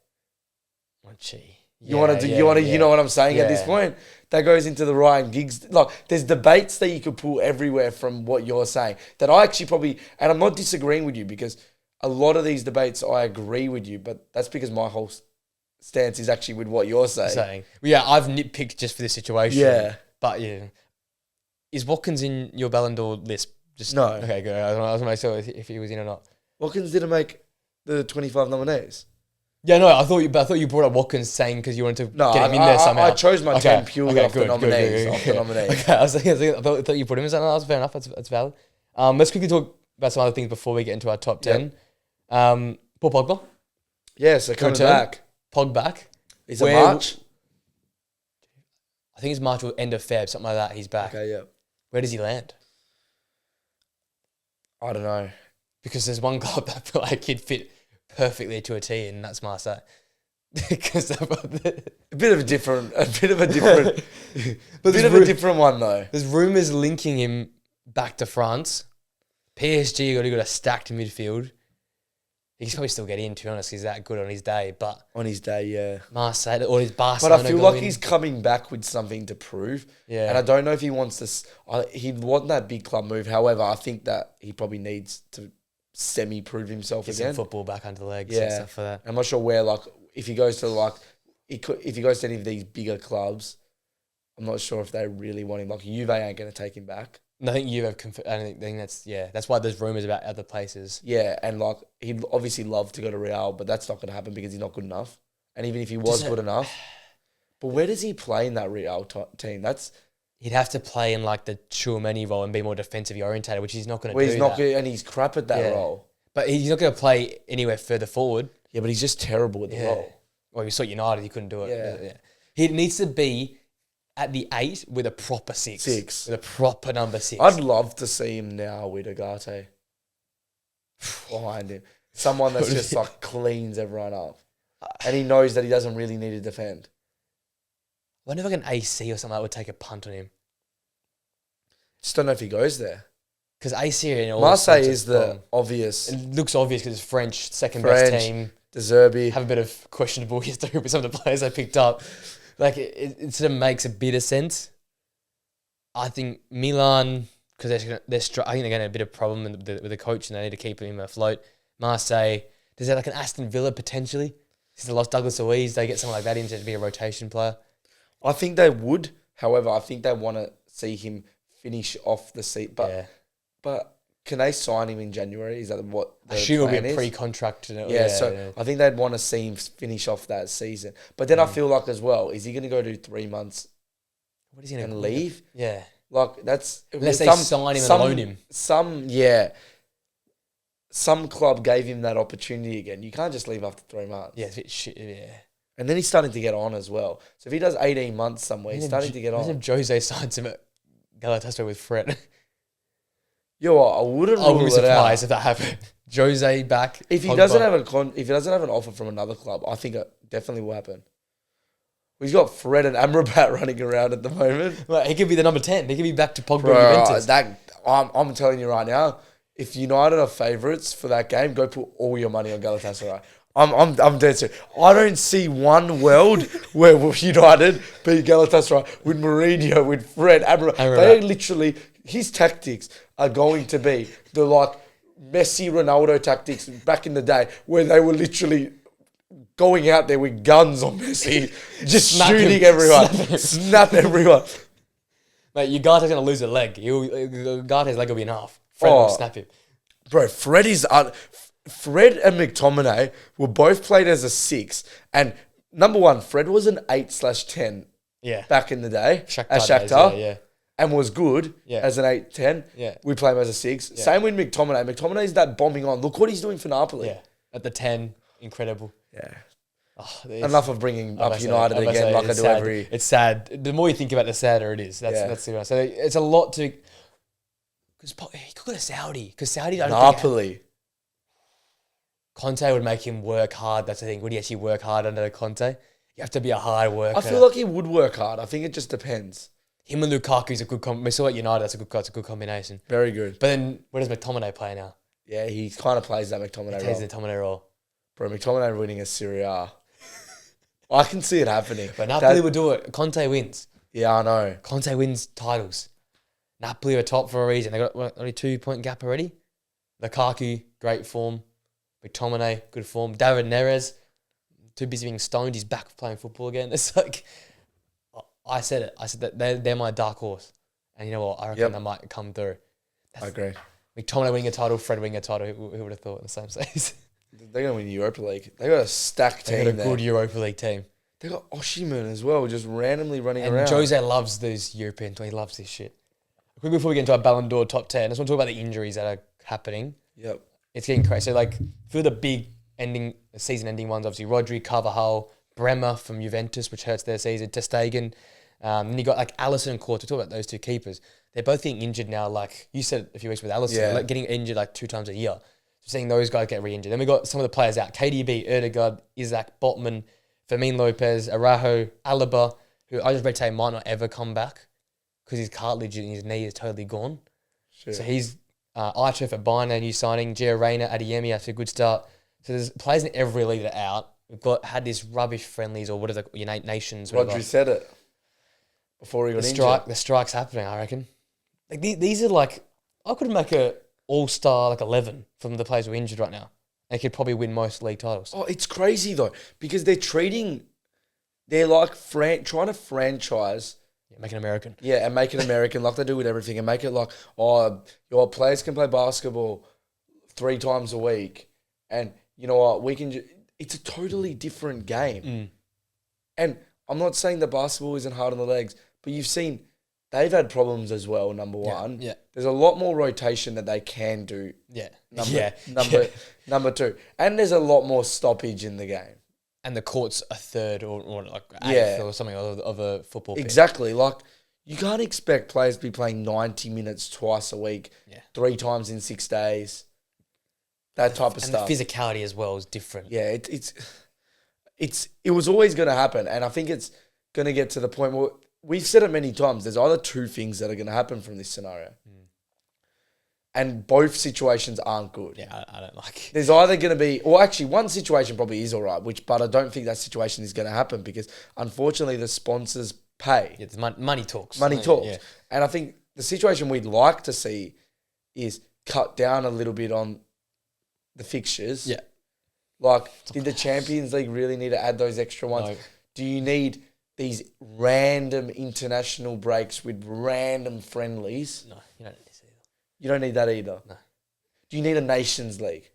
Oh, gee. You know what I'm saying at this point? That goes into the Ryan Giggs. Like, there's debates that you could pull everywhere from what you're saying that I actually probably, and I'm not disagreeing with you because a lot of these debates I agree with you, but that's because my whole stance is actually with what you're saying. Yeah, I've nitpicked just for this situation. Yeah. But yeah. Is Watkins in your Ballon d'Or list? No. Okay, good. I was going to make sure if he was in or not. Watkins didn't make the 25 nominees. Yeah, no, I thought you brought up Watkins saying because you wanted to get him in there somehow. I chose my 10 purely off the nominees. Okay, I thought you put him in something. That's fair enough. That's valid. Let's quickly talk about some other things before we get into our top 10. Paul Pogba. Yeah, so coming back. Pog back. Is it March? I think it's March or end of Feb, something like that. He's back. Okay, yeah. Where does he land? I don't know. Because there's one club that I feel like he'd fit perfectly to a T, and that's Marseille. Because a bit of a different one though. There's rumours linking him back to France. PSG already got a stacked midfield. He can probably still get in, to be honest. He's that good on his day, but on his day, yeah. Marseille or his Barcelona. But I feel like he's coming back with something to prove. Yeah, and I don't know if he wants to. He'd want that big club move. However, I think that he probably needs to semi-prove himself get again. Some football back under the legs. And stuff for that. I'm not sure where. Like, if he goes to if he goes to any of these bigger clubs, I'm not sure if they really want him. Like, Juve ain't going to take him back. No, I think you have. I don't think that's why there's rumours about other places. Yeah, and like he'd obviously love to go to Real, but that's not going to happen because he's not good enough. And even if he was good enough, but where does he play in that Real team? He'd have to play in like the Tchouaméni role and be more defensively orientated, which he's not going to do. He's not good, and he's crap at that role. But he's not going to play anywhere further forward. Yeah, but he's just terrible at the role. Well, you saw United, he couldn't do it. Yeah. He needs to be at the 8 with a proper 6. With a proper number 6. I'd love to see him now with Agate behind him. Someone that's just like cleans everyone up. And he knows that he doesn't really need to defend. I wonder if like an AC or something that would take a punt on him. Just don't know if he goes there. Because AC and all Marseille is the obvious. It looks obvious because it's French, second best team. De Zerbi. Have a bit of questionable history with some of the players they picked up. Like, it sort of makes a bit of sense. I think Milan, because I think they're going to have a bit of problem with the coach and they need to keep him afloat. Marseille, does that like an Aston Villa potentially? Since they lost Douglas Luiz, they get someone like that in to be a rotation player. I think they would. However, I think they want to see him finish off the seat. But can they sign him in January? Is that what the I assume plan it'll be a pre-contract. Yeah, I think they'd want to see him finish off that season. But then I feel like as well, is he going to go do 3 months and leave? Yeah. Like, that's... Unless they sign him and loan him. Some club gave him that opportunity again. You can't just leave after 3 months. Yeah, it's a bit shit, yeah. And then he's starting to get on as well. So if he does 18 months somewhere, he's starting to get on. Imagine if Jose signs him at Galatasaray with Fred. Yo, I wouldn't rule it out. I would be surprised if that happened. Jose back. If he doesn't have an offer from another club, I think it definitely will happen. He's got Fred and Amrabat running around at the moment. Well, he could be the number 10. He could be back to Pogba and Juventus. I'm telling you right now, if United are favourites for that game, go put all your money on Galatasaray. I'm dead serious. I don't see one world where United beat Galatasaray with Mourinho, with Fred, Amrabat. They literally, his tactics are going to be the like Messi, Ronaldo tactics back in the day, where they were literally going out there with guns on Messi, just shooting everyone, snap everyone. Mate, Ugarte's going to lose a leg. Ugarte's leg will be in half. Fred will snap him. Bro, Fred and McTominay were both played as a 6. And number one, Fred was an 8/10 back in the day at Shakhtar. And was good as an 8/10. Yeah. We play him as a 6. Yeah. Same with McTominay. McTominay's that bombing on. Look what he's doing for Napoli. Yeah. At the 10, incredible. Yeah. Oh, enough of bringing up United again like I do every... It's sad. The more you think about it, the sadder it is. That's the so it's a lot to... Because he could go to Saudi. Because Saudi... Napoli. Conte would make him work hard. That's the thing. Would he actually work hard under Conte? You have to be a hard worker. I feel like he would work hard. I think it just depends. Him and Lukaku's a good we saw at United, that's a good combination. Very good. But then where does McTominay play now? Yeah, he kind of plays that McTominay role. He plays the McTominay role. Bro, McTominay winning a Serie A. I can see it happening. But Napoli would do it. Conte wins. Yeah, I know. Conte wins titles. Napoli are top for a reason. They got only 2-point gap already. Lukaku, great form. McTominay, good form. David Neres, too busy being stoned. He's back playing football again. It's like... I said it. I said that they're my dark horse. And you know what? I reckon they might come through. I agree. McTominay winning a title, Fred winning a title. Who would have thought in the same season? They're going to win Europa League. They got a stacked team. They got a good Europa League team. They got Osimhen as well, just randomly running around. And Jose loves those European. He loves this shit. Quickly before we get into our Ballon d'Or top 10, I just want to talk about the injuries that are happening. Yep. It's getting crazy. So, like, for the big season-ending ones, obviously, Rodri, Carvajal, Bremer from Juventus, which hurts their season, Ter Stegen. Then you got, like, Alisson and Courtois. Talk about those two keepers. They're both getting injured now, like you said a few weeks with Alisson, like getting injured, like, 2 times a year. So, seeing those guys get re-injured. Then we got some of the players out. KDB, Erdegaard, Isaac, Botman, Fermin Lopez, Araujo, Alaba, who I just read today might not ever come back because his cartilage in his knee is totally gone. Sure. So he's Aitor for Bayern, a new signing. Gio Reyna, Adeyemi after a good start. So there's players in every league that are out. We've had this rubbish friendlies or what are the United Nations. Rodri said it before he got injured. The strike's happening, I reckon. Like these are like, I could make a all-star like 11 from the players who are injured right now. They could probably win most league titles. Oh, it's crazy though because they're like trying to franchise. Yeah, make it American. Yeah, and make it American like they do with everything and make it like, your players can play basketball 3 times a week and you know what, it's a totally different game. Mm. And I'm not saying that basketball isn't hard on the legs, but you've seen they've had problems as well, number one. Yeah. There's a lot more rotation that they can do. Yeah. Number 2. And there's a lot more stoppage in the game. And the court's a third or like eighth or something of a football pitch. Exactly. Like, you can't expect players to be playing 90 minutes twice a week, 3 times in 6 days. That type of stuff. And the physicality as well is different. Yeah, it was always going to happen. And I think it's going to get to the point where we've said it many times. There's either 2 things that are going to happen from this scenario. And both situations aren't good. Yeah, I don't like it. There's either going to be... Well, actually, one situation probably is all right, but I don't think that situation is going to happen because, unfortunately, the sponsors pay. Yeah, money talks. Money talks. Yeah. And I think the situation we'd like to see is cut down a little bit on the fixtures. Yeah. Like, did the Champions League really need to add those extra ones? No. Do you need these random international breaks with random friendlies? No, you don't need this either. You don't need that either. No. Do you need a Nations League?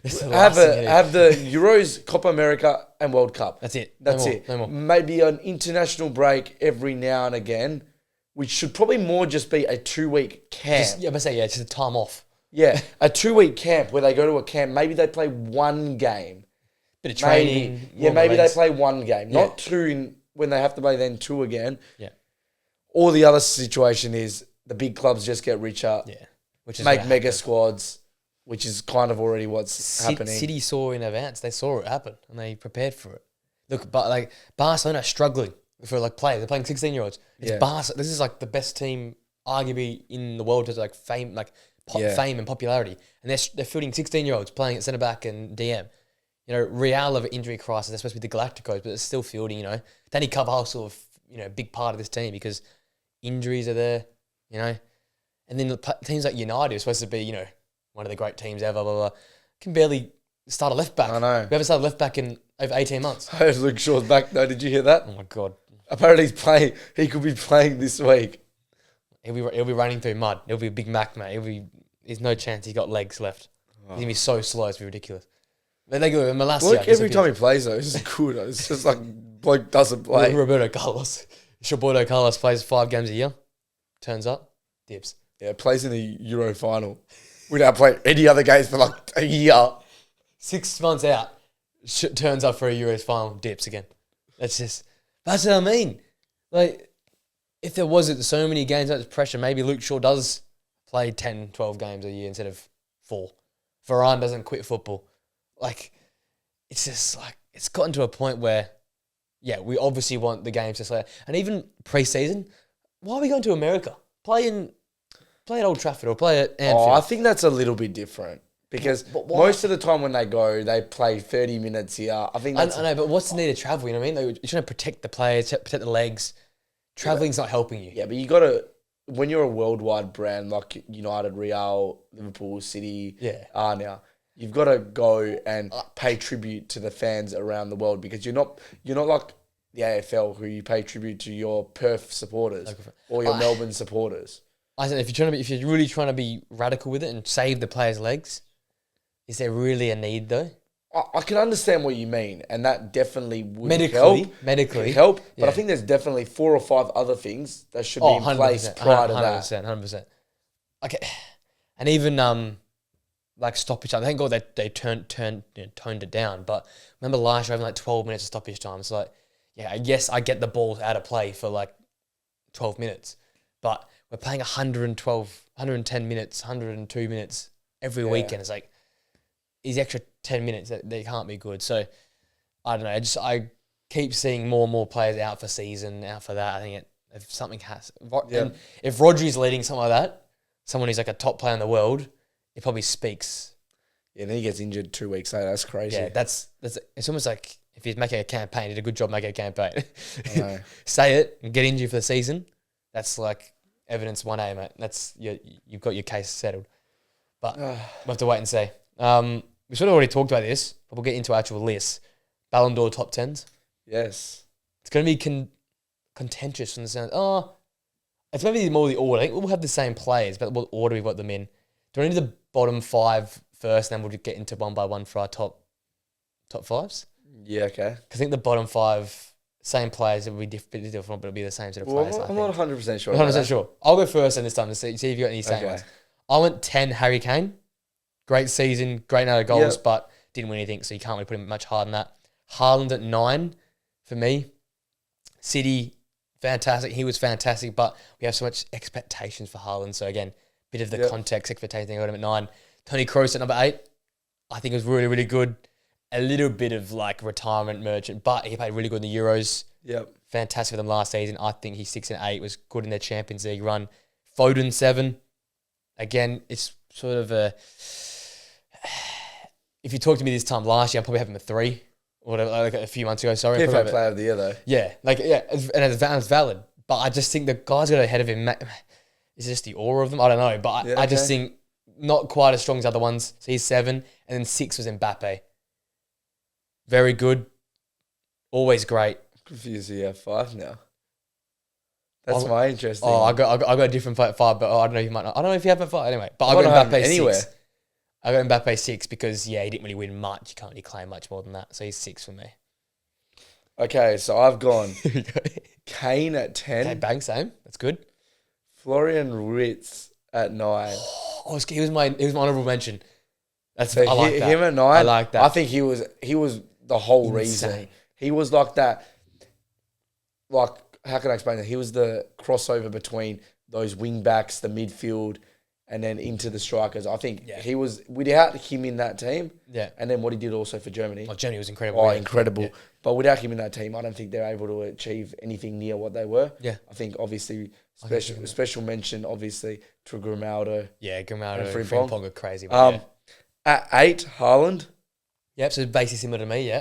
have the Euros, Copa America, and World Cup. That's it. No more. Maybe an international break every now and again, which should probably more just be a 2-week camp. Just a time off. Yeah, a 2-week camp where they go to a camp. Maybe they play 1 game. Bit of training. Maybe they play 1 game. Not 2 when they have to play then 2 again. Yeah. Or the other situation is the big clubs just get richer. Yeah. Which is make mega squads, which is kind of already what's happening. City saw in advance. They saw it happen and they prepared for it. Look, but like Barcelona are struggling for like players. They're playing 16-year-olds. It's Barca. This is like the best team arguably in the world to like fame, fame and popularity. And they're fielding 16-year-olds playing at centre back and DM. You know, Real have an injury crisis. They're supposed to be the Galacticos, but they're still fielding. You know, Danny Carvajal's sort of a big part of this team because injuries are there. You know. And then teams like United are supposed to be, one of the great teams ever, blah, blah, blah, can barely start a left back. I know. We haven't started a left back in over 18 months. I heard Luke Shaw's back though. Did you hear that? Oh my God. Apparently he could be playing this week. He'll be running through mud. He'll be a Big Mac, mate. There's no chance he's got legs left. He's going to be so slow, it's ridiculous. But they go Malacia. Look, every time he plays though, it's good. It's just like bloke doesn't play. Roberto Carlos plays 5 games a year. Turns up, dips. Yeah, plays in the Euro final without playing any other games for like a year. 6 months out, turns up for a Euros final, dips again. That's what I mean. Like, if there wasn't so many games under pressure, maybe Luke Shaw does play 10, 12 games a year instead of 4. Varane doesn't quit football. Like, it's just like, it's gotten to a point where, we obviously want the games to slow. And even pre-season, why are we going to America? Play at Old Trafford or play at Anfield. I think that's a little bit different because most of the time when they go, they play 30 minutes here. I think that's... I know, but what's the need of travel? You know what I mean? You're trying to protect the players, protect the legs. Traveling's not helping you. Yeah, but you got to... When you're a worldwide brand like United, Real, Liverpool, City, now, you've got to go and pay tribute to the fans around the world because you're not like the AFL who you pay tribute to your Perth supporters or your Melbourne supporters. I said, if you're really trying to be radical with it and save the players' legs, is there really a need though? I can understand what you mean, and that definitely would medically help. But I think there's definitely 4 or 5 other things that should be in place prior to that. 100%. Okay, And even like stoppage time. Thank God they toned it down. But remember last year having like 12 minutes of stoppage time. It's like, yeah, I guess I get the ball out of play for like 12 minutes. But we're playing 112, 110 minutes, 102 minutes every weekend. It's like, these extra 10 minutes, they can't be good. So, I don't know. I keep seeing more and more players out for season, out for that. I think if something has... And if Rodri's leading something like that, someone who's like a top player in the world, it probably speaks. Yeah, and then he gets injured 2 weeks later. That's crazy. Yeah, that's it's almost like if he's making a campaign, he did a good job making a campaign. Say it and get injured for the season. That's like evidence 1A, mate. That's you've got your case settled. But we'll have to wait and see. We sort of already talked about this, but we'll get into our actual list. Ballon d'Or top 10s. Yes. It's going to be contentious from the sound. It's maybe more the order. I think we'll have the same players, but what order we've got them in. Do we want to do the bottom 5 first, and then we'll get into one by one for our top 5s? Yeah, okay. I think the bottom 5, same players, it will be different, but it'll be the same sort of players. I'm not 100% sure. 100% sure. I'll go first this time to see if you got any same ones. I went 10, Harry Kane. Great season, great number of goals, but didn't win anything, so you can't really put him much harder than that. Haaland at 9 for me. City, fantastic. He was fantastic, but we have so much expectations for Haaland. So again, bit of the context expectation thing. I got him at 9. Toni Kroos at number 8. I think it was really, really good. A little bit of like retirement merchant, but he played really good in the Euros. Yep. Fantastic for them last season. I think he's 6 and 8. Was good in their Champions League run. Foden 7. Again, it's sort of a... If you talked to me this time last year, I'd probably have him at 3. Or whatever, like a few months ago, sorry. PFA Player of the Year, though. Yeah, and it's valid. But I just think the guys got ahead of him. Is it just the aura of them? I don't know. But I just think not quite as strong as other ones. So he's 7. And then 6 was Mbappe. Very good. Always great. Confused you have 5 now. That's my interesting. I got a different play at 5, but I don't know if you might not. I don't know if you have at 5 anyway. But I got Mbappe anywhere. 6. I got Mbappe 6 because, he didn't really win much. You can't really claim much more than that. So he's 6 for me. Okay, so I've gone Kane at 10. Okay, bang, same. That's good. Florian Wirtz at 9. He was my honourable mention. So I like that. Him at 9. I like that. I think he was the whole reason. He was like that. Like, how can I explain that? He was the crossover between those wing backs, the midfield, and then into the strikers. I think he was, without him in that team, and then what he did also for Germany. Oh, Germany was incredible. Oh, incredible. Yeah. But without him in that team, I don't think they're able to achieve anything near what they were. Yeah. I think, obviously, special mention, obviously, to Grimaldo. Yeah, Grimaldo and Frimpong are crazy. At 8, Haaland. Yep, so basically similar to me,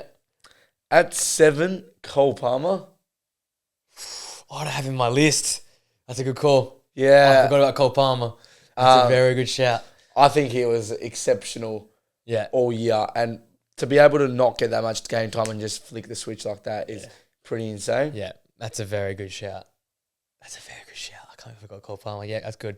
At 7, Cole Palmer. I don't have him in my list. That's a good call. Yeah. I forgot about Cole Palmer. That's a very good shout. I think he was exceptional all year. And to be able to not get that much game time and just flick the switch like that is pretty insane. Yeah, that's a very good shout. I can't forget Cole Palmer. Yeah, that's good.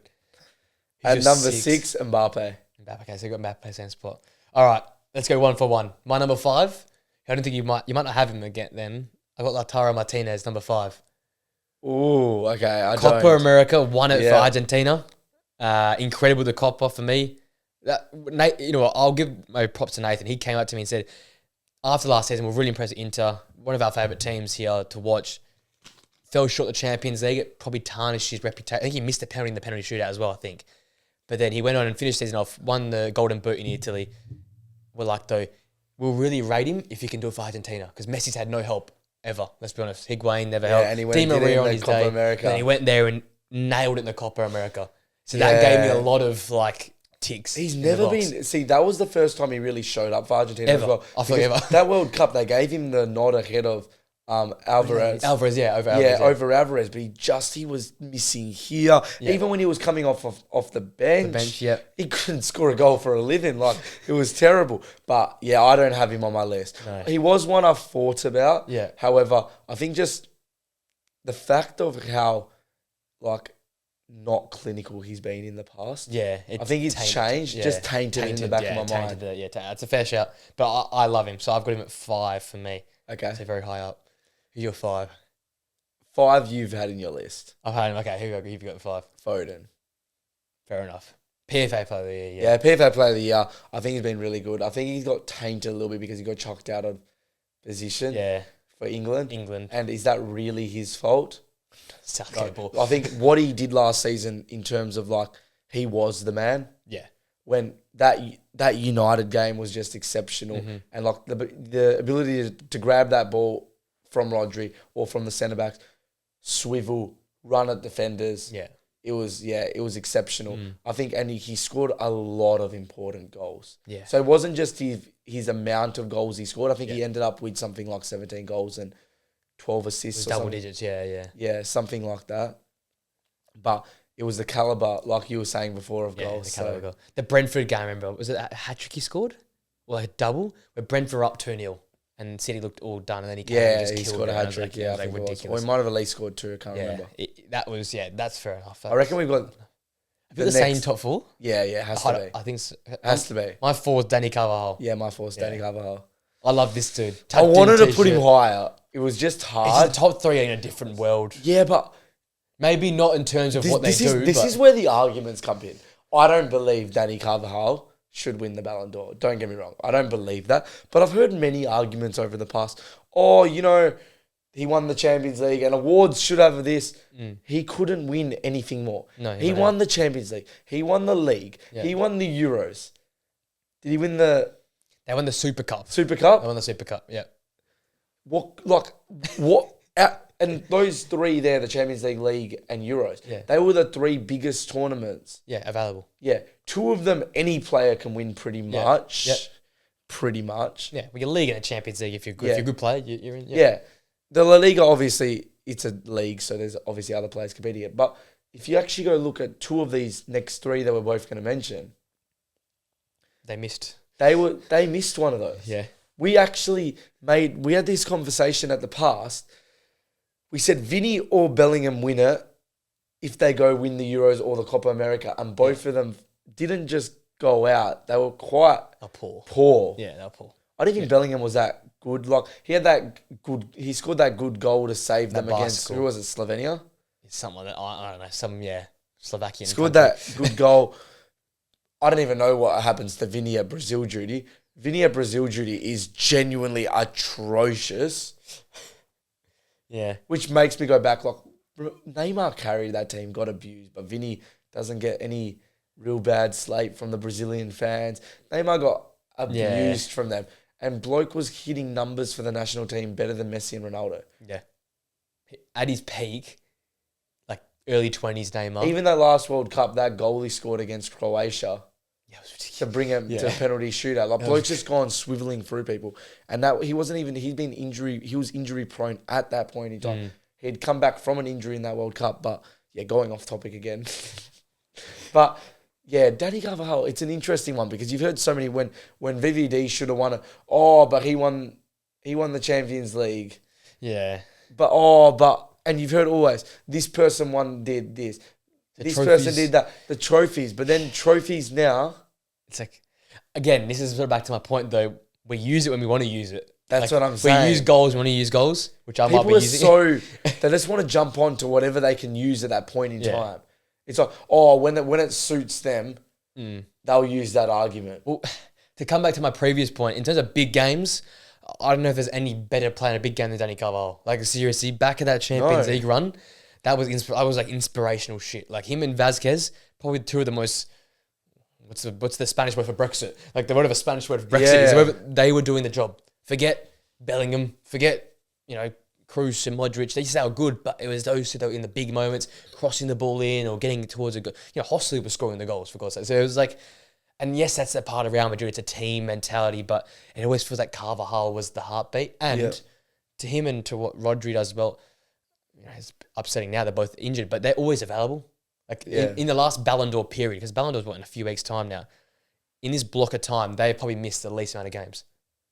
At number 6, Mbappe. Okay, so you got Mbappe same spot. All right, let's go one for one. My number 5. I don't think you might not have him again then. I got Lautaro Martinez, number 5. Ooh, okay. Copa America, won it for Argentina. Incredible the Copa for me. I'll give my props to Nathan. He came up to me and said, after last season, we're really impressed with Inter, one of our favourite teams here to watch. Fell short of the Champions League. It probably tarnished his reputation. I think he missed a penalty in the penalty shootout as well, I think. But then he went on and finished the season off, won the Golden Boot in Italy. We're like, though, we'll really rate him if he can do it for Argentina because Messi's had no help ever. Let's be honest. Higuain never helped. And he went Maria on his Copa day. America. And he went there and nailed it in the Copa America. So that gave me a lot of ticks. He's never been. See, that was the first time he really showed up for Argentina as well. I thought ever. That World Cup, they gave him the nod ahead of Alvarez. Over Alvarez. Over Alvarez, but he was missing here. Yeah. Even when he was coming off the bench, he couldn't score a goal for a living. Like, it was terrible. But yeah, I don't have him on my list. No. He was one I've thought about. Yeah. However, I think just the fact of how not clinical he's been in the past. Yeah. I think he's changed. Just tainted in the back of my mind. It's a fair shout. But I love him. So I've got him at 5 for me. Okay. So very high up. Who's your 5? 5 you've had in your list. I've had him. Okay, who have you got at 5? Foden. Fair enough. PFA player of the year, Yeah, PFA player of the year. I think he's been really good. I think he's got tainted a little bit because he got chucked out of position for England. And is that really his fault? No. I think what he did last season in terms of like he was the man. Yeah. When that United game was just exceptional, and like the ability to grab that ball from Rodri or from the centre backs, swivel, run at defenders. Yeah. It was exceptional. I think, and he scored a lot of important goals. Yeah. So it wasn't just his amount of goals he scored. I think he ended up with something like 17 goals and 12 assists. Double digits, yeah. Yeah, something like that. But it was the caliber, like you were saying before, of goals. The caliber goal. The Brentford game, remember, was it a hat-trick he scored? Or like a double? Where Brentford were up 2-0 and City looked all done and then he came and just killed scored a hat-trick. Like, I think it was. Or he might have at least scored 2, I can't remember. That's fair enough. I reckon we've got... the same top 4? Yeah, it has to be. I think so. Has to be. My 4 is Danny Carvajal. Yeah, my 4 is Danny Carvajal. I love this dude. I wanted to put him higher. It was just hard. It's the top 3 in a different world. Yeah, but... Maybe not in terms of what they do. This is where the arguments come in. I don't believe Danny Carvajal should win the Ballon d'Or. Don't get me wrong. I don't believe that. But I've heard many arguments over the past. Oh, he won the Champions League and awards should have this. He couldn't win anything more. No, he won the Champions League. He won the league. Yeah. He won the Euros. Did he win the... They won the Super Cup. Super Cup? They won the Super Cup, yeah. What? And those 3 there, the Champions League, and Euros, they were the 3 biggest tournaments. Yeah, available. Yeah. 2 of them, any player can win pretty much. Yeah. Pretty much. Yeah, well, your league and the Champions League, if you're good, if you're a good player, you're in. Yeah. The La Liga, obviously, it's a league, so there's obviously other players competing it. But if you actually go look at 2 of these next 3 that we're both going to mention, they missed. They missed one of those. Yeah. We had this conversation at the past. We said VINI or Bellingham win it if they go win the Euros or the Copa America, and both of them didn't just go out. They were quite poor. Yeah, they were poor. I didn't think Bellingham was that good. Like he scored that good goal to save them against, who was it, Slovenia? It's something like that. I don't know, Slovakian. Scored that good goal. I don't even know what happens to VINI at Brazil duty. VINI at Brazil duty is genuinely atrocious. Yeah. Which makes me go back, like, Neymar carried that team, got abused, but VINI doesn't get any real bad slate from the Brazilian fans. Neymar got abused from them. And bloke was hitting numbers for the national team better than Messi and Ronaldo. Yeah. At his peak, like early 20s Neymar. Even that last World Cup, that goal he scored against Croatia... Yeah, it was ridiculous. To bring him to a penalty shootout. Like, bloke's just gone swiveling through people. And that he was injury prone at that point in time. He'd come back from an injury in that World Cup, but going off topic again. But Danny Carvajal, it's an interesting one because you've heard so many when VVD should have won it. Oh, but he won the Champions League. Yeah. And you've heard always, this person did this. This person did that. The trophies. But then trophies now... It's like... Again, this is sort of back to my point, though. We use it when we want to use it. That's what I'm saying. We use goals when we use goals, which I might be using. They just want to jump on to whatever they can use at that point in time. It's like, when it suits them, they'll use that argument. Well, to come back to my previous point, in terms of big games, I don't know if there's any better player in a big game than Danny Carvajal. Like, seriously, back at that Champions League run... That was inspirational shit. Like him and Vazquez, probably 2 of the most. What's the Spanish word for Brexit? Like the whatever Spanish word for Brexit is. Whoever, they were doing the job. Forget Bellingham. Forget Kroos and Modric. They just were good, but it was those 2 that were in the big moments, crossing the ball in or getting towards a goal. Hossley was scoring the goals for God's sake. So it was like, and yes, that's a part of Real Madrid. It's a team mentality, but it always feels like Carvajal was the heartbeat. And to him and to what Rodri does well. It's upsetting now they're both injured, but they're always available. Like in the last Ballon d'Or period, because Ballon d'Or's in a few weeks' time now. In this block of time, they probably missed the least amount of games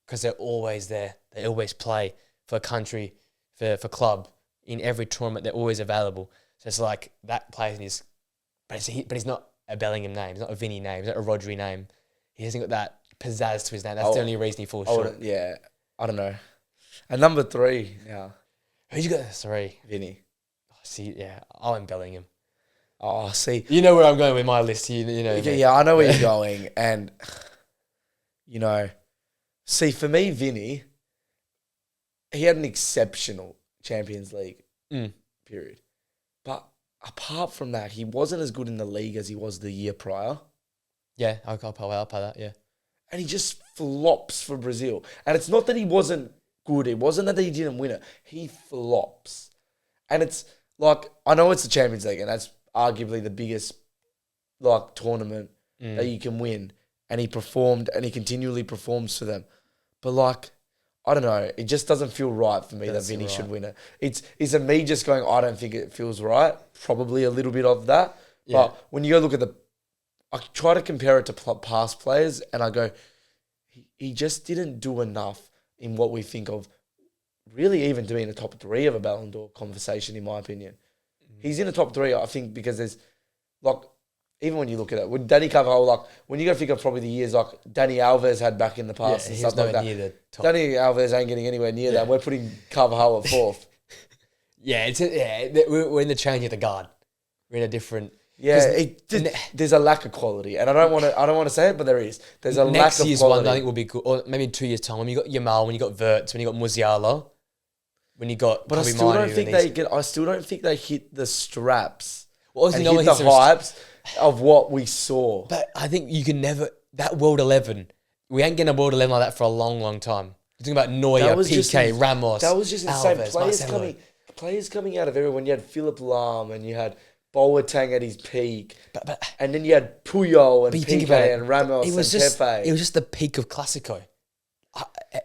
because they're always there. They always play for country, for club in every tournament. They're always available. So it's like that plays in his, but he's not a Bellingham name. He's not a VINI name. He's not a Rodri name. He hasn't got that pizzazz to his name. That's the only reason he falls short. Yeah, I don't know. And number 3 now. Who'd you got? 3? VINI. See, I went Bellingham. Oh, see. You know where I'm going with my list. You know. Yeah, I know where you're going. And, see, for me, Vinny, he had an exceptional Champions League period. But apart from that, he wasn't as good in the league as he was the year prior. Yeah, I'll pay that, yeah. And he just flops for Brazil. And it's not that he wasn't good. It wasn't that he didn't win it. He flops. And it's like, I know it's the Champions League, and that's arguably the biggest tournament that you can win. And he performed, and he continually performs for them. But I don't know. It just doesn't feel right for me that Vinny should win it. Is it me just going, I don't think it feels right? Probably a little bit of that. Yeah. But when you go look at I try to compare it to past players, and I go, he just didn't do enough in what we think of really even to be in the top 3 of a Ballon d'Or conversation, in my opinion. He's in the top 3, I think, because there's, even when you look at it, with Dani Carvajal, when you go think of probably the years Dani Alves had back in the past and stuff like that. Near the top. Dani Alves ain't getting anywhere near that. We're putting Carvajal at 4th. We're in the change of the guard. We're in a different... Yeah, there's a lack of quality, and I don't want to say it, but there is. There's a lack of quality. Next year's one, I think, will be good, or maybe in 2 years' time. When you got Yamal, when you got Wirtz, when you got Musiala, when you got. But I still don't think they hit the straps. Well, and hit the hypes of what we saw. But I think you can never that World 11. We ain't getting a World 11 like that for a long, long time. You're talking about Neuer, PK, Ramos. That was just insane. Players coming out of everywhere. When you had Philipp Lahm and you had Boateng at his peak, and then you had Puyol and PK and Ramos and Pepe. It was just the peak of Classico.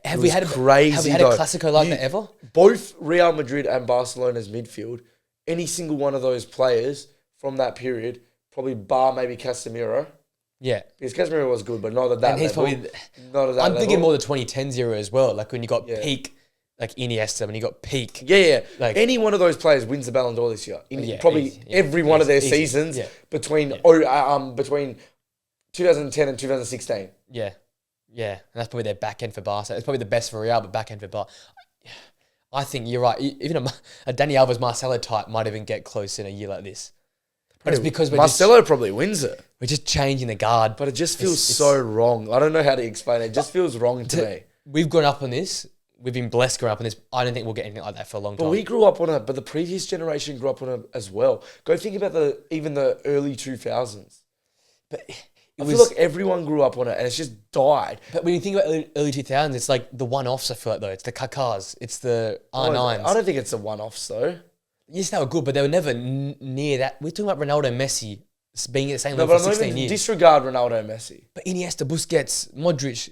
Have we had a Classico like that ever? Both Real Madrid and Barcelona's midfield, any single one of those players from that period, probably bar maybe Casemiro. Yeah. Because Casemiro was good, but not at that level. I'm thinking more the 2010s era as well, like when you got peak... Like Iniesta, when you got peak. Yeah. Any one of those players wins the Ballon d'Or this year. Every one of their seasons between 2010 and 2016. Yeah. And that's probably their back end for Barca. It's probably the best for Real, but back end for Barca. I think you're right. Even a Dani Alves Marcelo type might even get close in a year like this. But it's because Marcelo probably wins it. We're just changing the guard. But it just feels so wrong. I don't know how to explain it. It just feels wrong to me. We've grown up on this. We've been blessed growing up on this. I don't think we'll get anything like that for a long time. But we grew up on it, but the previous generation grew up on it as well. Go think about even the early 2000s. But I feel like everyone grew up on it and it's just died. But when you think about early 2000s, it's like the one-offs, I feel like, though. It's the Kakas. It's the R9s. I don't think it's the one-offs, though. Yes, they were good, but they were never near that. We're talking about Ronaldo and Messi being at the same level for 16 years. Disregard Ronaldo and Messi. But Iniesta, Busquets, Modric...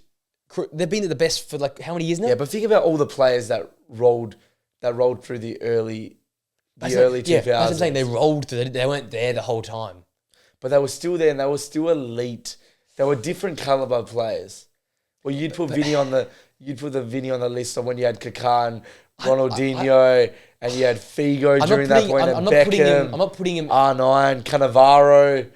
They've been at the best for how many years now? Yeah, but think about all the players that rolled through the early 2000s. Yeah, that's what I'm saying. They rolled through. They weren't there the whole time. But they were still there and they were still elite. They were different caliber players. Well, you'd put Vinny on the Vinny on the list of when you had Kaká and Ronaldinho and you had Figo during that point and Beckham. I'm not putting him R9, Cannavaro,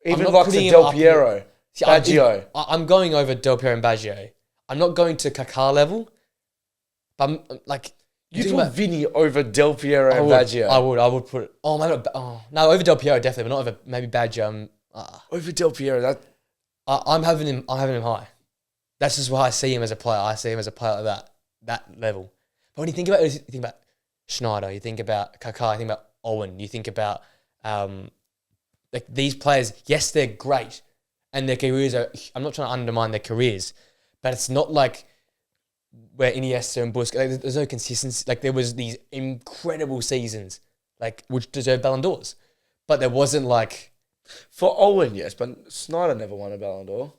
even like Del Piero. Baggio. I'm going over Del Piero and Baggio. I'm not going to Kaká level. But I'm like... You put Vinny over Del Piero and Baggio. I would put... Oh, maybe not... no, over Del Piero definitely, but not over maybe Baggio. Over Del Piero, I'm having him high. That's just why I see him as a player. I see him as a player like that level. But when you think about Schneider, you think about Kaká, you think about Owen, you think about these players, yes, they're great. And their careers are... I'm not trying to undermine their careers, but it's not like where Iniesta and Busquets... there's no consistency. There was these incredible seasons, which deserved Ballon d'Ors. But there wasn't For Owen, yes, but Snyder never won a Ballon d'Or.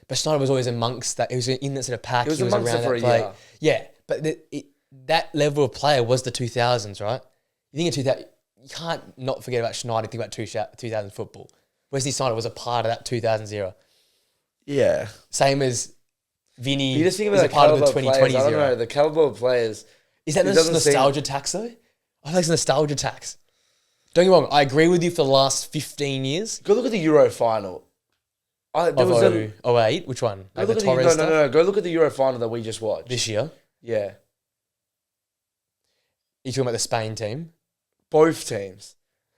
But Snyder was always amongst that. He was in that sort of pack. He was amongst it for a year. Yeah, but that level of player was the 2000s, right? You think of 2000... You can't not forget about Schneider, think about 2000 football. Wesley Sneijder was a part of that 2000s era. Yeah. Same as Vinny you just think about is a part of the 2020s era. I don't know, the caliber of players. Is that nostalgia tax, though? I think it's nostalgia tax. Don't get me wrong, I agree with you for the last 15 years. Go look at the Euro final. Of 08? Which one? No. Go look at the Euro final that we just watched. This year? Yeah. You're talking about the Spain team? Both teams.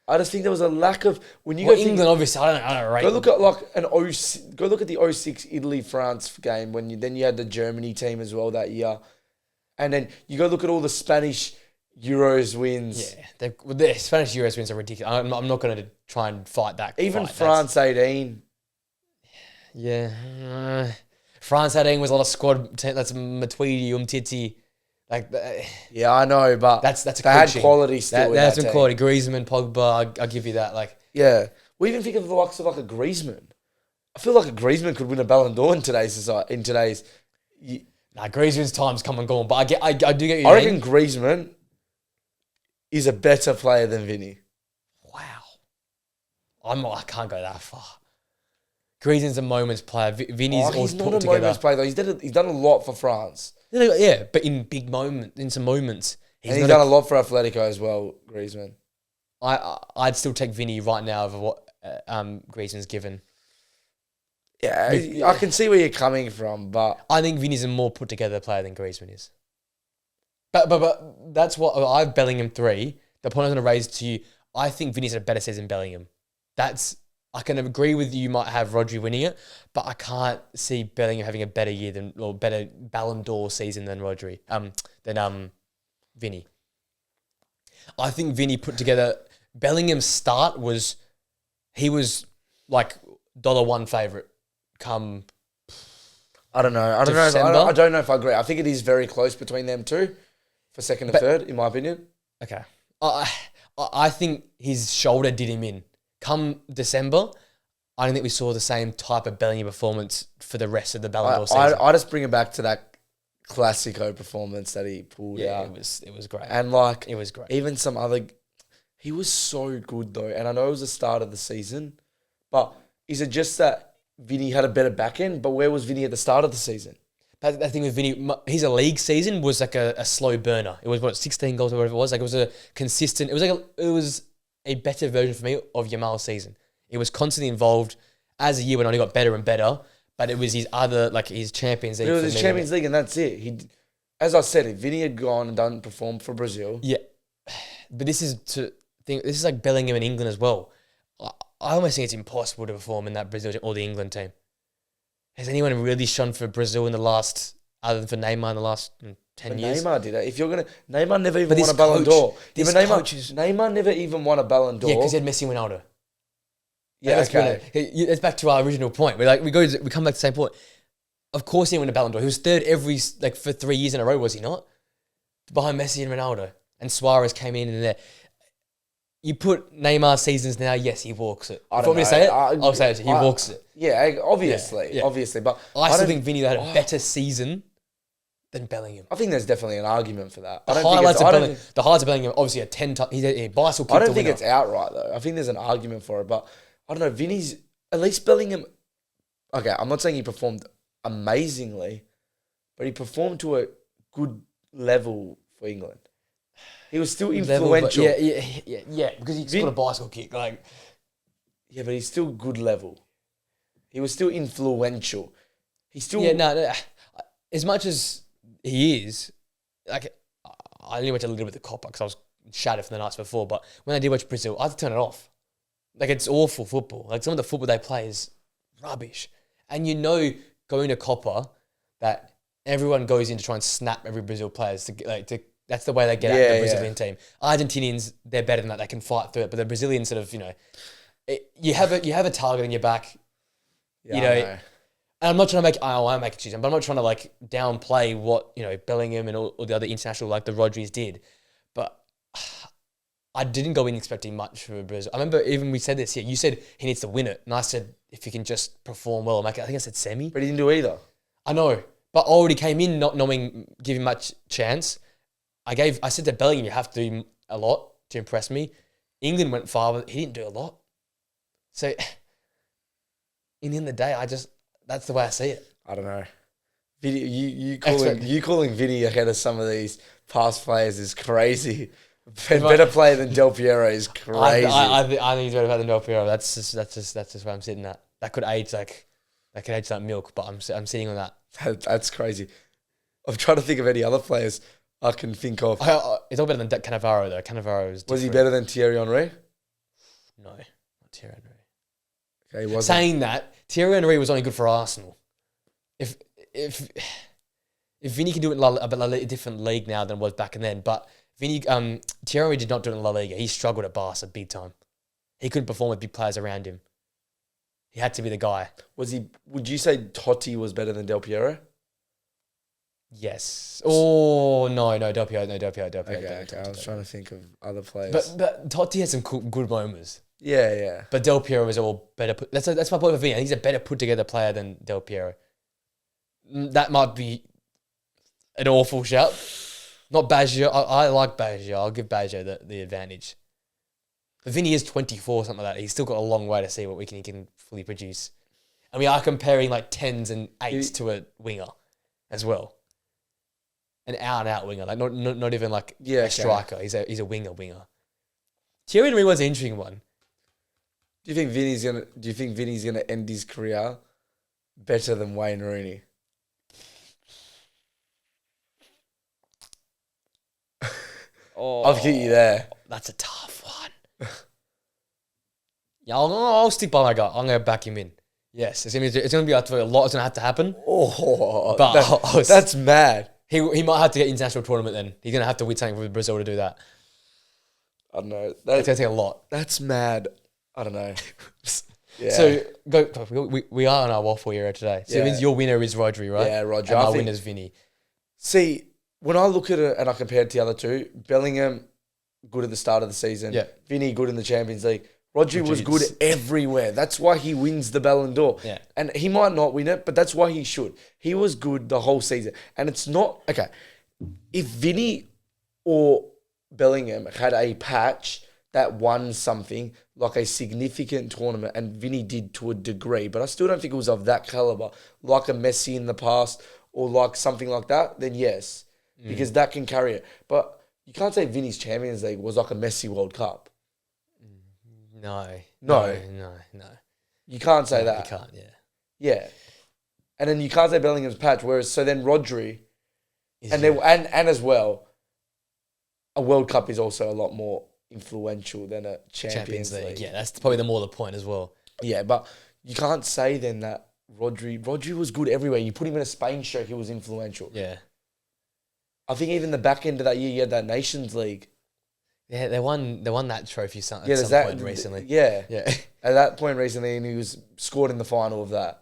I just think there was a lack of when you Well, go England, obviously, I don't rate. go look at like go look at the '06 Italy France game when you had the Germany team as well that year, and then you go look at all the Spanish Euros wins. Yeah, the Spanish Euros wins are ridiculous. I'm not going to try and fight that. Even fight. France 18. Yeah, France 18 was a lot of squad. That's Matuidi, Umtiti. Like, yeah, I know, but that's a they had coaching. quality still. That's some quality. Griezmann, Pogba, I'll give you that. Like, yeah, we even think of the likes of like a Griezmann. I feel like a Griezmann could win a Ballon d'Or in today's society. Griezmann's time's come and gone, but I do get you. I reckon Griezmann is a better player than Vinny. Wow, I can't go that far. Griezmann's a moments player. Vinny's always he's put not a together. moments player though. He's done a lot for France. Yeah, but in big moments, in some moments, He's done a lot for Atletico as well, Griezmann. I'd still take Vinny right now over what Griezmann's given. Yeah, I can see where you're coming from, but I think Vinny's a more put together player than Griezmann is. But that's what I've Bellingham 3. The point I was going to raise to you, I think Vinny's had a better season than Bellingham. I can agree with you might have Rodri winning it, but I can't see Bellingham having a better year or better Ballon d'Or season than Rodri, than Vinny. I think Vinny put together Bellingham's start he was like $1 favourite come I don't know. I don't know if I agree. I think it is very close between them two for second and third, in my opinion. Okay. I think his shoulder did him in. Come December, I don't think we saw the same type of Bellingham performance for the rest of the Ballon d'Or season. I just bring it back to that Classico performance that he pulled out. It was great. And like, it was great. Even some other, he was so good though. And I know it was the start of the season, but is it just that Vinny had a better back end? But where was Vinny at the start of the season? That thing with Vinny, his league season was like a slow burner. It was 16 goals or whatever it was. Like it was a consistent. It was a better version for me of Yamal's season. It was constantly involved. As the year went on, he got better and better. But it was his his Champions League. It was his Champions League, and that's it. As I said, if Vinny had gone and done perform for Brazil, yeah. But this is like Bellingham in England as well. I almost think it's impossible to perform in that Brazil or the England team. Has anyone really shone for Brazil in the last, other than for Neymar in the last 10 years? Neymar did it. If you're gonna, Neymar never even won a Ballon d'Or. Neymar never even won a Ballon d'Or. Yeah, because he had Messi and Ronaldo. Yeah, okay. It's back to our original point. We come back to the same point. Of course he didn't win a Ballon d'Or. He was third for 3 years in a row, was he not? Behind Messi and Ronaldo. And Suarez came in there. You put Neymar seasons now, yes, he walks it. I don't know. Say it? I'll say it. He walks it. Yeah, obviously. But I still think Vinny had a better season than Bellingham. I think there's definitely an argument for that. The highlights of Bellingham, obviously a 10 times. He bicycle kicked I don't think it's outright though. I think there's an argument for it, but I don't know. Vinny's, at least Bellingham. Okay, I'm not saying he performed amazingly, but he performed to a good level for England. He was still influential. Yeah, because he got a bicycle kick. Yeah, but he's still good level. He was still influential. He's still... Yeah, no. As much as he is, like, I only watched a little bit of the Copper because I was shattered from the nights before, but when I did watch Brazil, I had to turn it off. Like, it's awful football. Like, some of the football they play is rubbish. And going to Copper, that everyone goes in to try and snap every Brazil players that's the way they get at the Brazilian team. Argentinians, they're better than that. They can fight through it. But the Brazilians sort of, you have a target on your back. Yeah, and I'm not trying to I'm making excuses, but I'm not trying to downplay what, Bellingham and all the other international, the Rodris did. But I didn't go in expecting much for Brazil. I remember even we said this here. You said he needs to win it. And I said, if he can just perform well, make it. I think I said semi. But he didn't do either. I know. But I already came in not knowing, giving much chance. I said to Bellingham, you have to do a lot to impress me. England went far, but he didn't do a lot. So, in the end of the day, that's the way I see it. I don't know. You calling Vinny ahead of some of these past players is crazy. Better player than Del Piero is crazy. I think he's better player than Del Piero. That's just where I'm sitting at. That could age like milk, but I'm sitting on that. That's crazy. I'm trying to think of any other players I can think of. It's all better than Cannavaro though. Cannavaro is different. Was he better than Thierry Henry? No, not Thierry Henry. Okay, he wasn't. Saying that, Thierry Henry was only good for Arsenal. If Vinny can do it in a different league now than it was back then, but Thierry Henry did not do it in La Liga. He struggled at Barca big time. He couldn't perform with big players around him. He had to be the guy. Was he? Would you say Totti was better than Del Piero? Yes. Oh no, Del Piero. Okay. I was trying to think of other players. But Totti had some good moments. Yeah. But Del Piero was all better. That's my point with Vinny. I think he's a better put together player than Del Piero. That might be an awful shout. Not Baggio. I like Baggio. I'll give Baggio the advantage. But Vinny is 24, something like that. He's still got a long way to see what he can fully produce. And we are comparing like 10s and 8s to a winger as well. An out-and-out winger. Like not even like a striker. He's a winger. Thierry Henry was an interesting one. Do you think Vinny's gonna end his career better than Wayne Rooney? I've hit you there. That's a tough one. Yeah, I'll stick by my gut. I'm going to back him in. Yes, it's going to be a lot. It's going to have to happen. Oh, but that's mad. He might have to get international tournament then. He's going to have to win something with Brazil to do that. I don't know. It's going to take a lot. That's mad. I don't know. Yeah. So we are on our waffle era today. So it means your winner is Rodri, right? Yeah, Rodri. And our winner is Vinny. See, when I look at it and I compare it to the other two, Bellingham, good at the start of the season. Yeah. Vinny, good in the Champions League. Rodri was good everywhere. That's why he wins the Ballon d'Or. Yeah. And he might not win it, but that's why he should. He was good the whole season. And it's not... Okay, if Vinny or Bellingham had a patch that won something, like a significant tournament, and Vinny did to a degree, but I still don't think it was of that caliber, like a Messi in the past or like something like that, then yes, because that can carry it. But you can't say Vinny's Champions League was like a Messi World Cup. No. You can't say that. You can't, yeah. Yeah. And then you can't say Bellingham's patch, whereas so then Rodri, and as well, a World Cup is also a lot more influential than a Champions League. Yeah, that's probably the point as well. Yeah, but you can't say then that Rodri was good everywhere. You put him in a Spain shirt, he was influential. Yeah. I think even the back end of that year, you had that Nations League. Yeah, they won that trophy at some point recently. Yeah. Yeah. At that point recently, and he was scored in the final of that.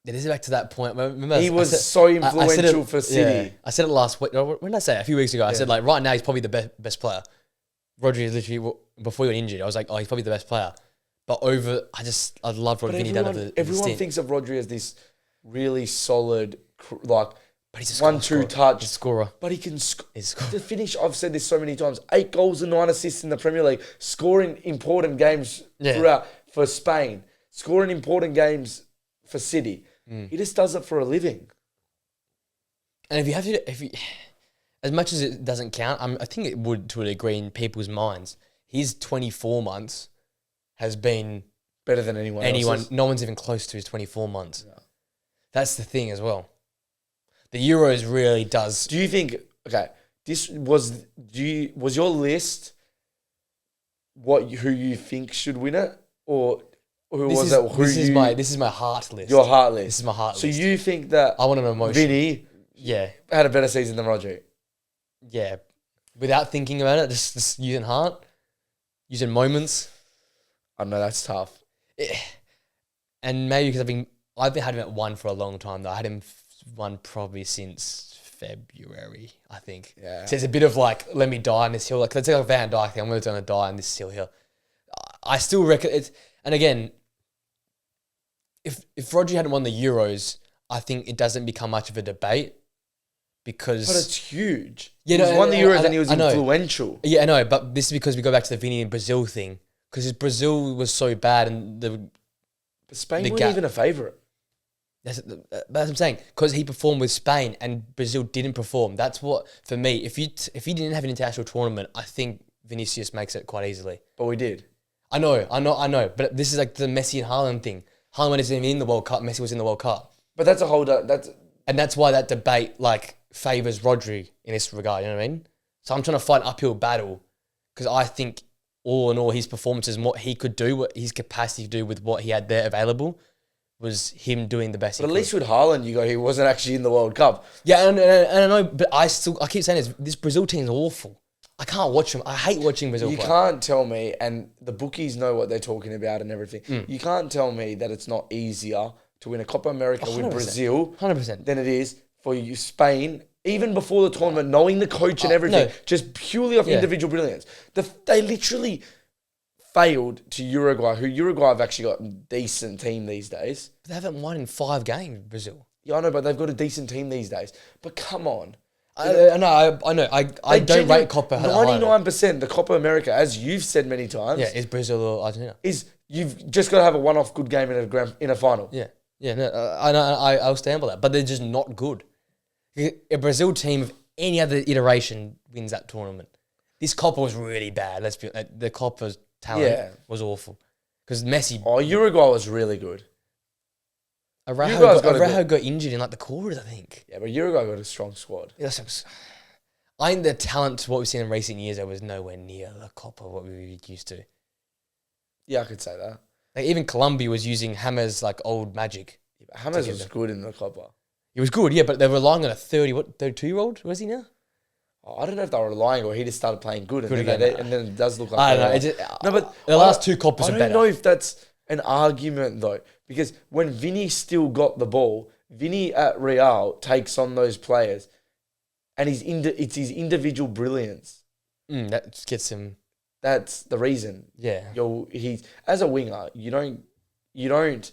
It is back to that point. Remember, he was so influential for City. Yeah, I said it last week. When did I say it? A few weeks ago. I said, like, right now, he's probably the best player. Rodri is literally, before he got injured, I was like, oh, he's probably the best player. But I love Rodri. Everyone thinks of Rodri as this really solid, but he's a 1-2 touch scorer. But he can to finish. I've said this so many times. 8 goals and 9 assists in the Premier League, scoring important games throughout for Spain, scoring important games for City. He just does it for a living. And as much as it doesn't count, I think it would to a degree in people's minds. His 24 months has been better than anyone else's. No one's even close to his 24 months. Yeah. That's the thing as well. The Euros really does. Do you think? Okay, was your list who you think should win it, or who was it? This is my heart list. Your heart list. This is my heart list. So you think that I want an emotion. Vinny, had a better season than Rodri? Yeah, without thinking about it, just using heart, using moments. I know that's tough. And maybe because I've had him at 1 for a long time though. I had him 1 probably since February, I think. Yeah. So it's a bit of like, let me die on this hill. Like, let's say like Van Dijk thing. I'm going to die on this hill here. I still reckon it's, and again, if Rodri hadn't won the Euros, I think it doesn't become much of a debate because... But it's huge. Yeah, he won the Euros and he was influential. Yeah, I know, but this is because we go back to the Vinny and Brazil thing. Because Brazil was so bad and But Spain weren't even a favourite. That's what I'm saying. Because he performed with Spain and Brazil didn't perform. That's what, for me, if you didn't have an international tournament, I think Vinicius makes it quite easily. But we did. I know. But this is like the Messi and Haaland thing. Haaland isn't in the World Cup. Messi was in the World Cup. But that's a whole... And that's why that debate like favours Rodri in this regard. You know what I mean? So I'm trying to fight an uphill battle because I think all in all, his performances and what he could do, what his capacity to do with what he had there available, was him doing the best. But at least with Haaland, you go, he wasn't actually in the World Cup. Yeah, and I know, but I keep saying this Brazil team's awful. I can't watch them. I hate watching Brazil play. You can't tell me, and the bookies know what they're talking about and everything. You can't tell me that it's not easier to win a Copa America 100%. With Brazil 100%. than it is for you Spain, even before the tournament, knowing the coach and everything, just purely off individual brilliance. They literally failed to Uruguay, who Uruguay have actually got a decent team these days. But they haven't won in 5 games, Brazil. Yeah, I know, but they've got a decent team these days. But come on. I know. I don't rate Copa. 99% the Copa America, as you've said many times, is Brazil or Argentina. Is you've just got to have a one-off good game in a final. Yeah. No, I'll stand by that. But they're just not good. A Brazil team of any other iteration wins that tournament. This Copa was really bad. Let's be the Copa's talent was awful because Messi. Oh, Uruguay was really good. Araujo got injured in like the quarters, I think. Yeah, but Uruguay got a strong squad. Yeah, I think the talent to what we've seen in recent years was nowhere near the Copa what we were used to. Yeah, I could say that. Like even Colombia was using James like old magic. Yeah, but James was good in the Copa. He was good, yeah, but they were relying on a 32-year-old. Was he now? Oh, I don't know if they were relying or he just started playing good, and then it does look like. I don't know. No, but the last 2 Copas are better. I don't know if that's an argument though, because when VINI still got the ball, VINI at Real takes on those players, and it's his individual brilliance that gets him. That's the reason. Yeah, he's as a winger. You don't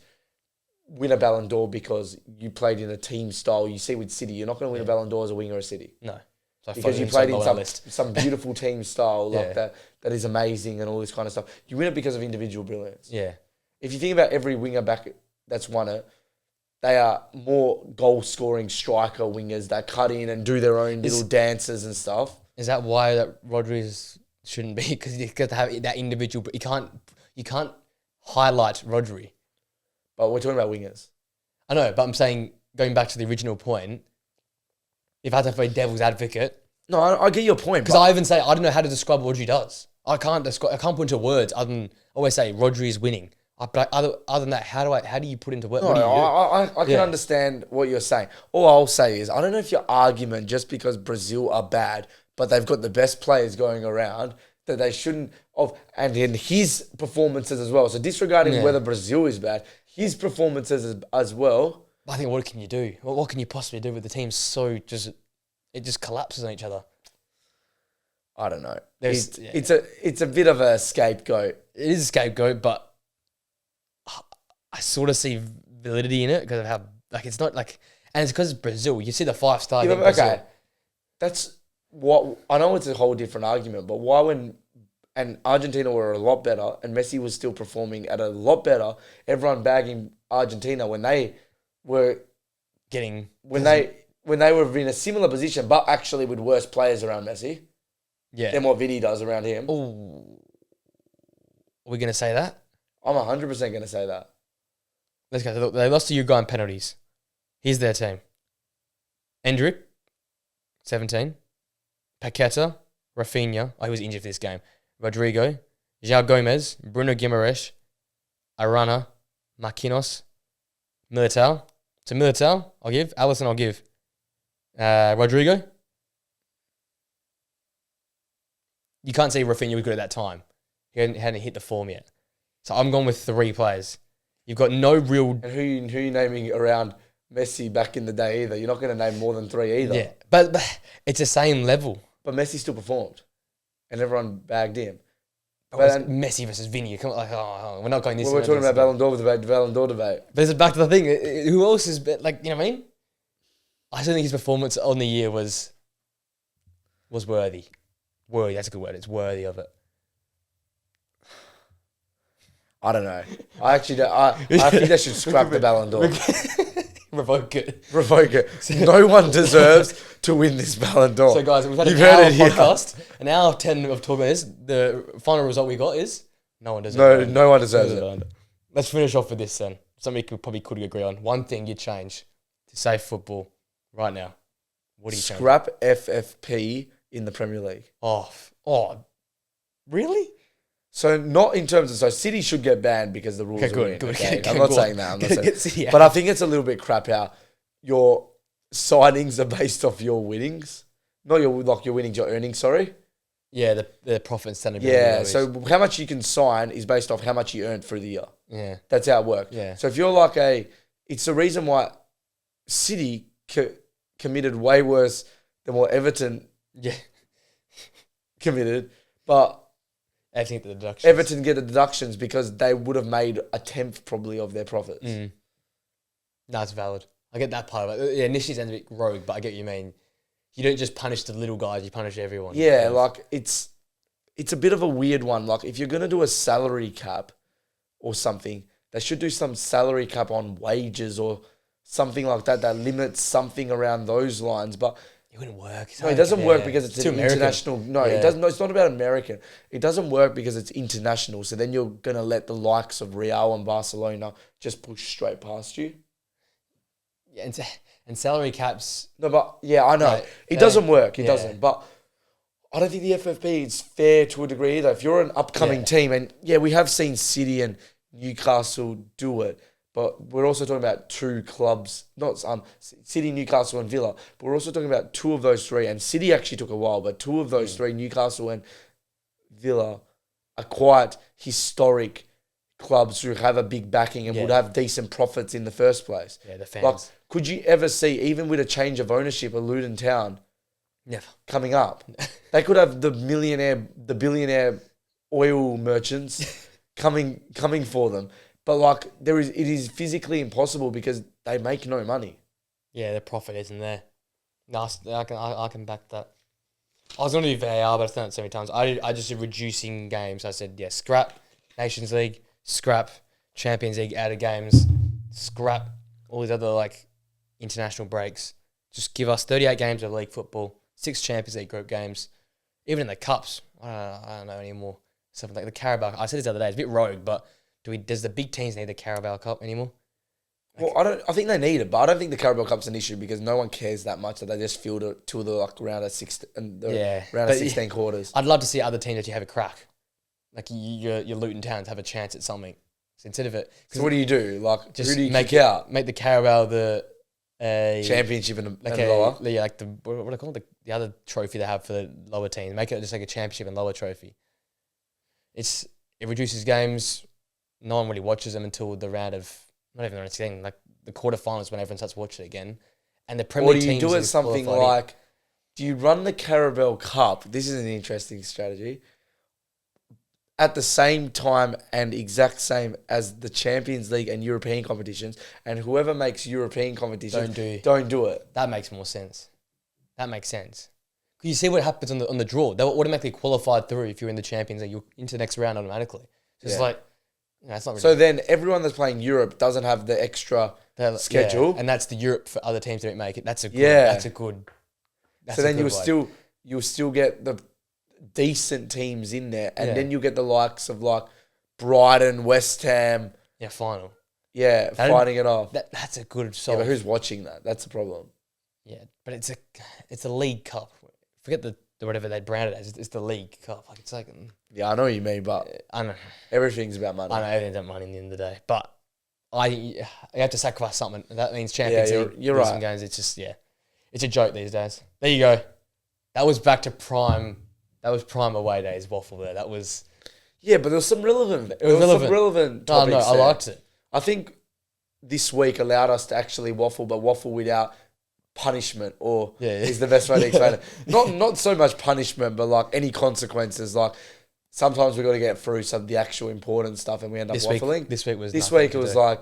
win a Ballon d'Or because you played in a team style. You see with City, you're not going to win a Ballon d'Or as a winger at City. No, because you played in some beautiful team style like that is amazing and all this kind of stuff. You win it because of individual brilliance. Yeah. If you think about every winger back that's won it, they are more goal-scoring striker wingers that cut in and do their own little dances and stuff. Is that why that Rodri shouldn't be? Because you got to have that individual. But you can't highlight Rodri. But we're talking about wingers. I know, but I'm saying going back to the original point. If I had to play devil's advocate, no, I get your point. Because I even say I don't know how to describe what Rodri does. I can't put into words other than always say Rodri is winning. But other than that, how do you put into words? No, I can understand what you're saying. All I'll say is I don't know if your argument just because Brazil are bad, but they've got the best players going around that they shouldn't have, and in his performances as well. So disregarding whether Brazil is bad, his performances as well. I think what can you do? What can you possibly do with the team it just collapses on each other? I don't know. It's a bit of a scapegoat. It is a scapegoat, but I sort of see validity in it because of how it's not like, and it's because it's Brazil. You see the 5-star. Yeah, okay, that's what I know. It's a whole different argument, but why and Argentina were a lot better and Messi was still performing at a lot better. Everyone bagging Argentina when they were when they were in a similar position, but actually with worse players around Messi. Yeah. Than what VINI does around him. Oh, are we gonna say that? I'm 100% gonna say that. Let's go. Look, they lost to Uruguay in penalties. Here's their team. Endrick, 17. Paqueta, Rafinha. He was injured for this game. Rodrigo, João Gomez, Bruno Guimaraes, Arana, Marquinhos, Militao. So Militao, I'll give. Alisson, I'll give. Rodrigo. You can't say Rafinha was good at that time. He hadn't hit the form yet. So I'm going with 3 players. You've got no real... And who you naming around Messi back in the day either? You're not going to name more than 3 either. Yeah, but it's the same level. But Messi still performed. And everyone bagged him. But Messi versus VINI. Come on, we're not going this... We're talking about Ballon d'Or debate. But it's back to the thing. Who else is... You know what I mean? I still think his performance on the year was worthy. Worthy, that's a good word. It's worthy of it. I don't know. I actually don't. I think they should scrap the Ballon d'Or. Revoke it. Revoke it. No one deserves to win this Ballon d'Or. So guys, we've had an hour podcast, an hour 10 of talking about this. The final result we got is no one deserves it. No one deserves it. Let's finish off with this then. Something we probably could agree on. One thing you'd change to save football right now. What do you change? Scrap FFP in the Premier League. Oh, really? So not in terms of so City should get banned because the rules are weird. Okay? I'm not saying that. I'm not saying City but I think it's a little bit crap how your signings are based off your winnings, not your winnings, your earnings. Sorry. Yeah, the profit and standard. Yeah, so how much you can sign is based off how much you earned through the year. Yeah, that's how it works. Yeah. So if you're like it's the reason why City committed way worse than what Everton committed, but Everton get the deductions because they would have made a tenth probably of their profits. That's valid. I get that part of it. Yeah, initially it sounds a bit rogue, but I get what you mean. You don't just punish the little guys, you punish everyone. Yeah, like it's a bit of a weird one. Like if you're going to do a salary cap or something, they should do some salary cap on wages or something like that limits something around those lines. But it wouldn't work. No, it doesn't work because it's an international. No, it doesn't. No, it's not about American. It doesn't work because it's international. So then you're going to let the likes of Real and Barcelona just push straight past you. Yeah, and salary caps. No, but yeah, I know. Like, it doesn't work. It doesn't. But I don't think the FFP is fair to a degree either. If you're an upcoming team, and we have seen City and Newcastle do it, but we're also talking about two clubs, not City, Newcastle and Villa, but we're also talking about two of those three, and City actually took a while, but two of those three, Newcastle and Villa, are quite historic clubs who have a big backing and would have decent profits in the first place. Yeah, the fans. Like, could you ever see, even with a change of ownership, a Luton Town coming up? They could have the billionaire oil merchants coming for them. But like it is physically impossible because they make no money. Yeah, the profit isn't there. No, I can back that. I was going to do VAR, but I've done it so many times. I just did reducing games. I said, scrap Nations League, scrap Champions League out of games, scrap all these other like international breaks. Just give us 38 games of league football, 6 Champions League group games, even in the cups. I don't know anymore. Something like the Carabao. I said this the other day. It's a bit rogue, but does the big teams need the Carabao Cup anymore? Well, I think they need it, but I don't think the Carabao Cup's an issue because no one cares that much that they just field it to the round of 16 quarters. I'd love to see other teams that you have a crack, like your Luton Towns have a chance at something. So instead of it, so what do you do? Like, just who do you make the Carabao the championship and lower. Yeah, like what do I call it? The other trophy they have for the lower teams. Make it just like a championship and lower trophy. It reduces games. No one really watches them until the round of, not even the round of 16, like the quarterfinals when everyone starts watching it again. And the Premier League teams... Or do you do it something like, do you run the Carabao Cup? This is an interesting strategy. At the same time and exact same as the Champions League and European competitions, and whoever makes European competitions don't do it. That makes more sense. That makes sense. You see what happens on the draw. They'll automatically qualify through if you're in the Champions League. You're into the next round automatically. It's like... No, it's not really. So then everyone that's playing Europe doesn't have the extra schedule. And that's the Europe for other teams that don't make it. That's a good. So then you'll still get the decent teams in there, and then you'll get the likes of like Brighton, West Ham. Yeah, final. Yeah, fighting it off. That's a good solve. Yeah, but who's watching that? That's the problem. Yeah, but it's a League Cup. Forget the whatever they brand it as. It's the League Cup. Like it's like. Yeah, I know what you mean, but I know everything's about money. I know everything's about money in the end of the day, but you have to sacrifice something. That means Champions League. You're right. Games. It's just it's a joke these days. There you go. That was back to prime. That was prime away days waffle there. That was. Yeah, but there was some relevant. Some relevant topics. I liked it. I think this week allowed us to actually waffle, but waffle without punishment, or is the best way to explain it. Not so much punishment, but like any consequences. Like sometimes we got to get through some of the actual important stuff, and we end up waffling. This week it was like,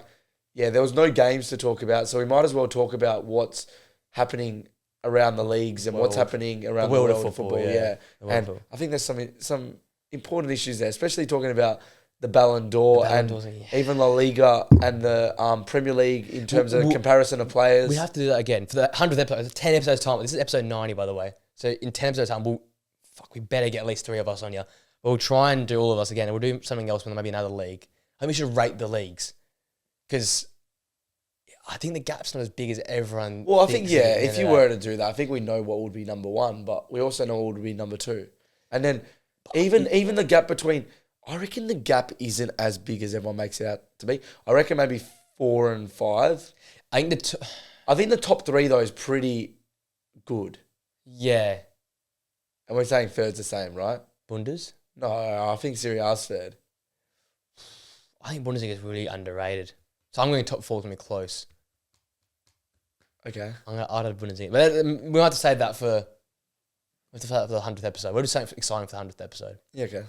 there was no games to talk about, so we might as well talk about what's happening around the leagues and what's happening around the world of football. And I think there's some important issues there, especially talking about the Ballon d'Or and even La Liga and the Premier League in terms of comparison of players. We have to do that again for the 100th episode, 10 episodes time. This is episode 90, by the way. So in 10 episodes time, we better get at least 3 of us on here. We'll try and do all of us again, and we'll do something else when there might be another league. I think we should rate the leagues because I think the gap's not as big as everyone. Well, I think if you were to do that, I think we know what would be number 1, but we also know what would be number 2, and then even the gap between. I reckon the gap isn't as big as everyone makes it out to be. I reckon maybe 4 and 5. I think the top 3 though is pretty good. Yeah. And we're saying third's the same, right? Bundes? No, I think Serie A's third. I think Bundesliga is really underrated. So I'm going top 4 to be close. Okay. I'd have Bundesliga. But we might have to save that for the 100th episode. We'll do something exciting for the 100th episode. Yeah, okay.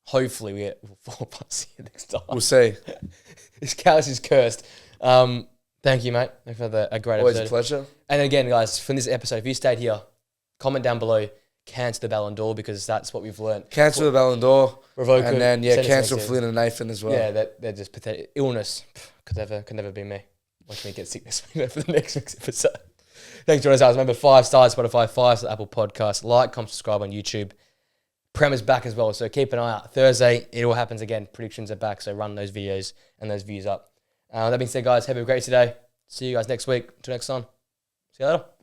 Hopefully we get 4 plus here next time. We'll see. This couch is cursed. Thank you, mate, for a great Always episode. a pleasure. And again, guys, from this episode, if you stayed here, comment down below, cancel the Ballon d'Or because that's what we've learned. Cancel the Ballon d'Or. Revoke and then, cancel Flynn and Nathan as well. Yeah, they're just pathetic. Illness could never be me. Watch me get sick this week for the next week's episode. Thanks for joining us. Remember, 5 stars, Spotify, 5 stars, Apple Podcasts. Like, comment, subscribe on YouTube. Prem is back as well, so keep an eye out. Thursday, it all happens again. Predictions are back, so run those videos and those views up. That being said, guys, have a great day. See you guys next week. Until next time. See you later.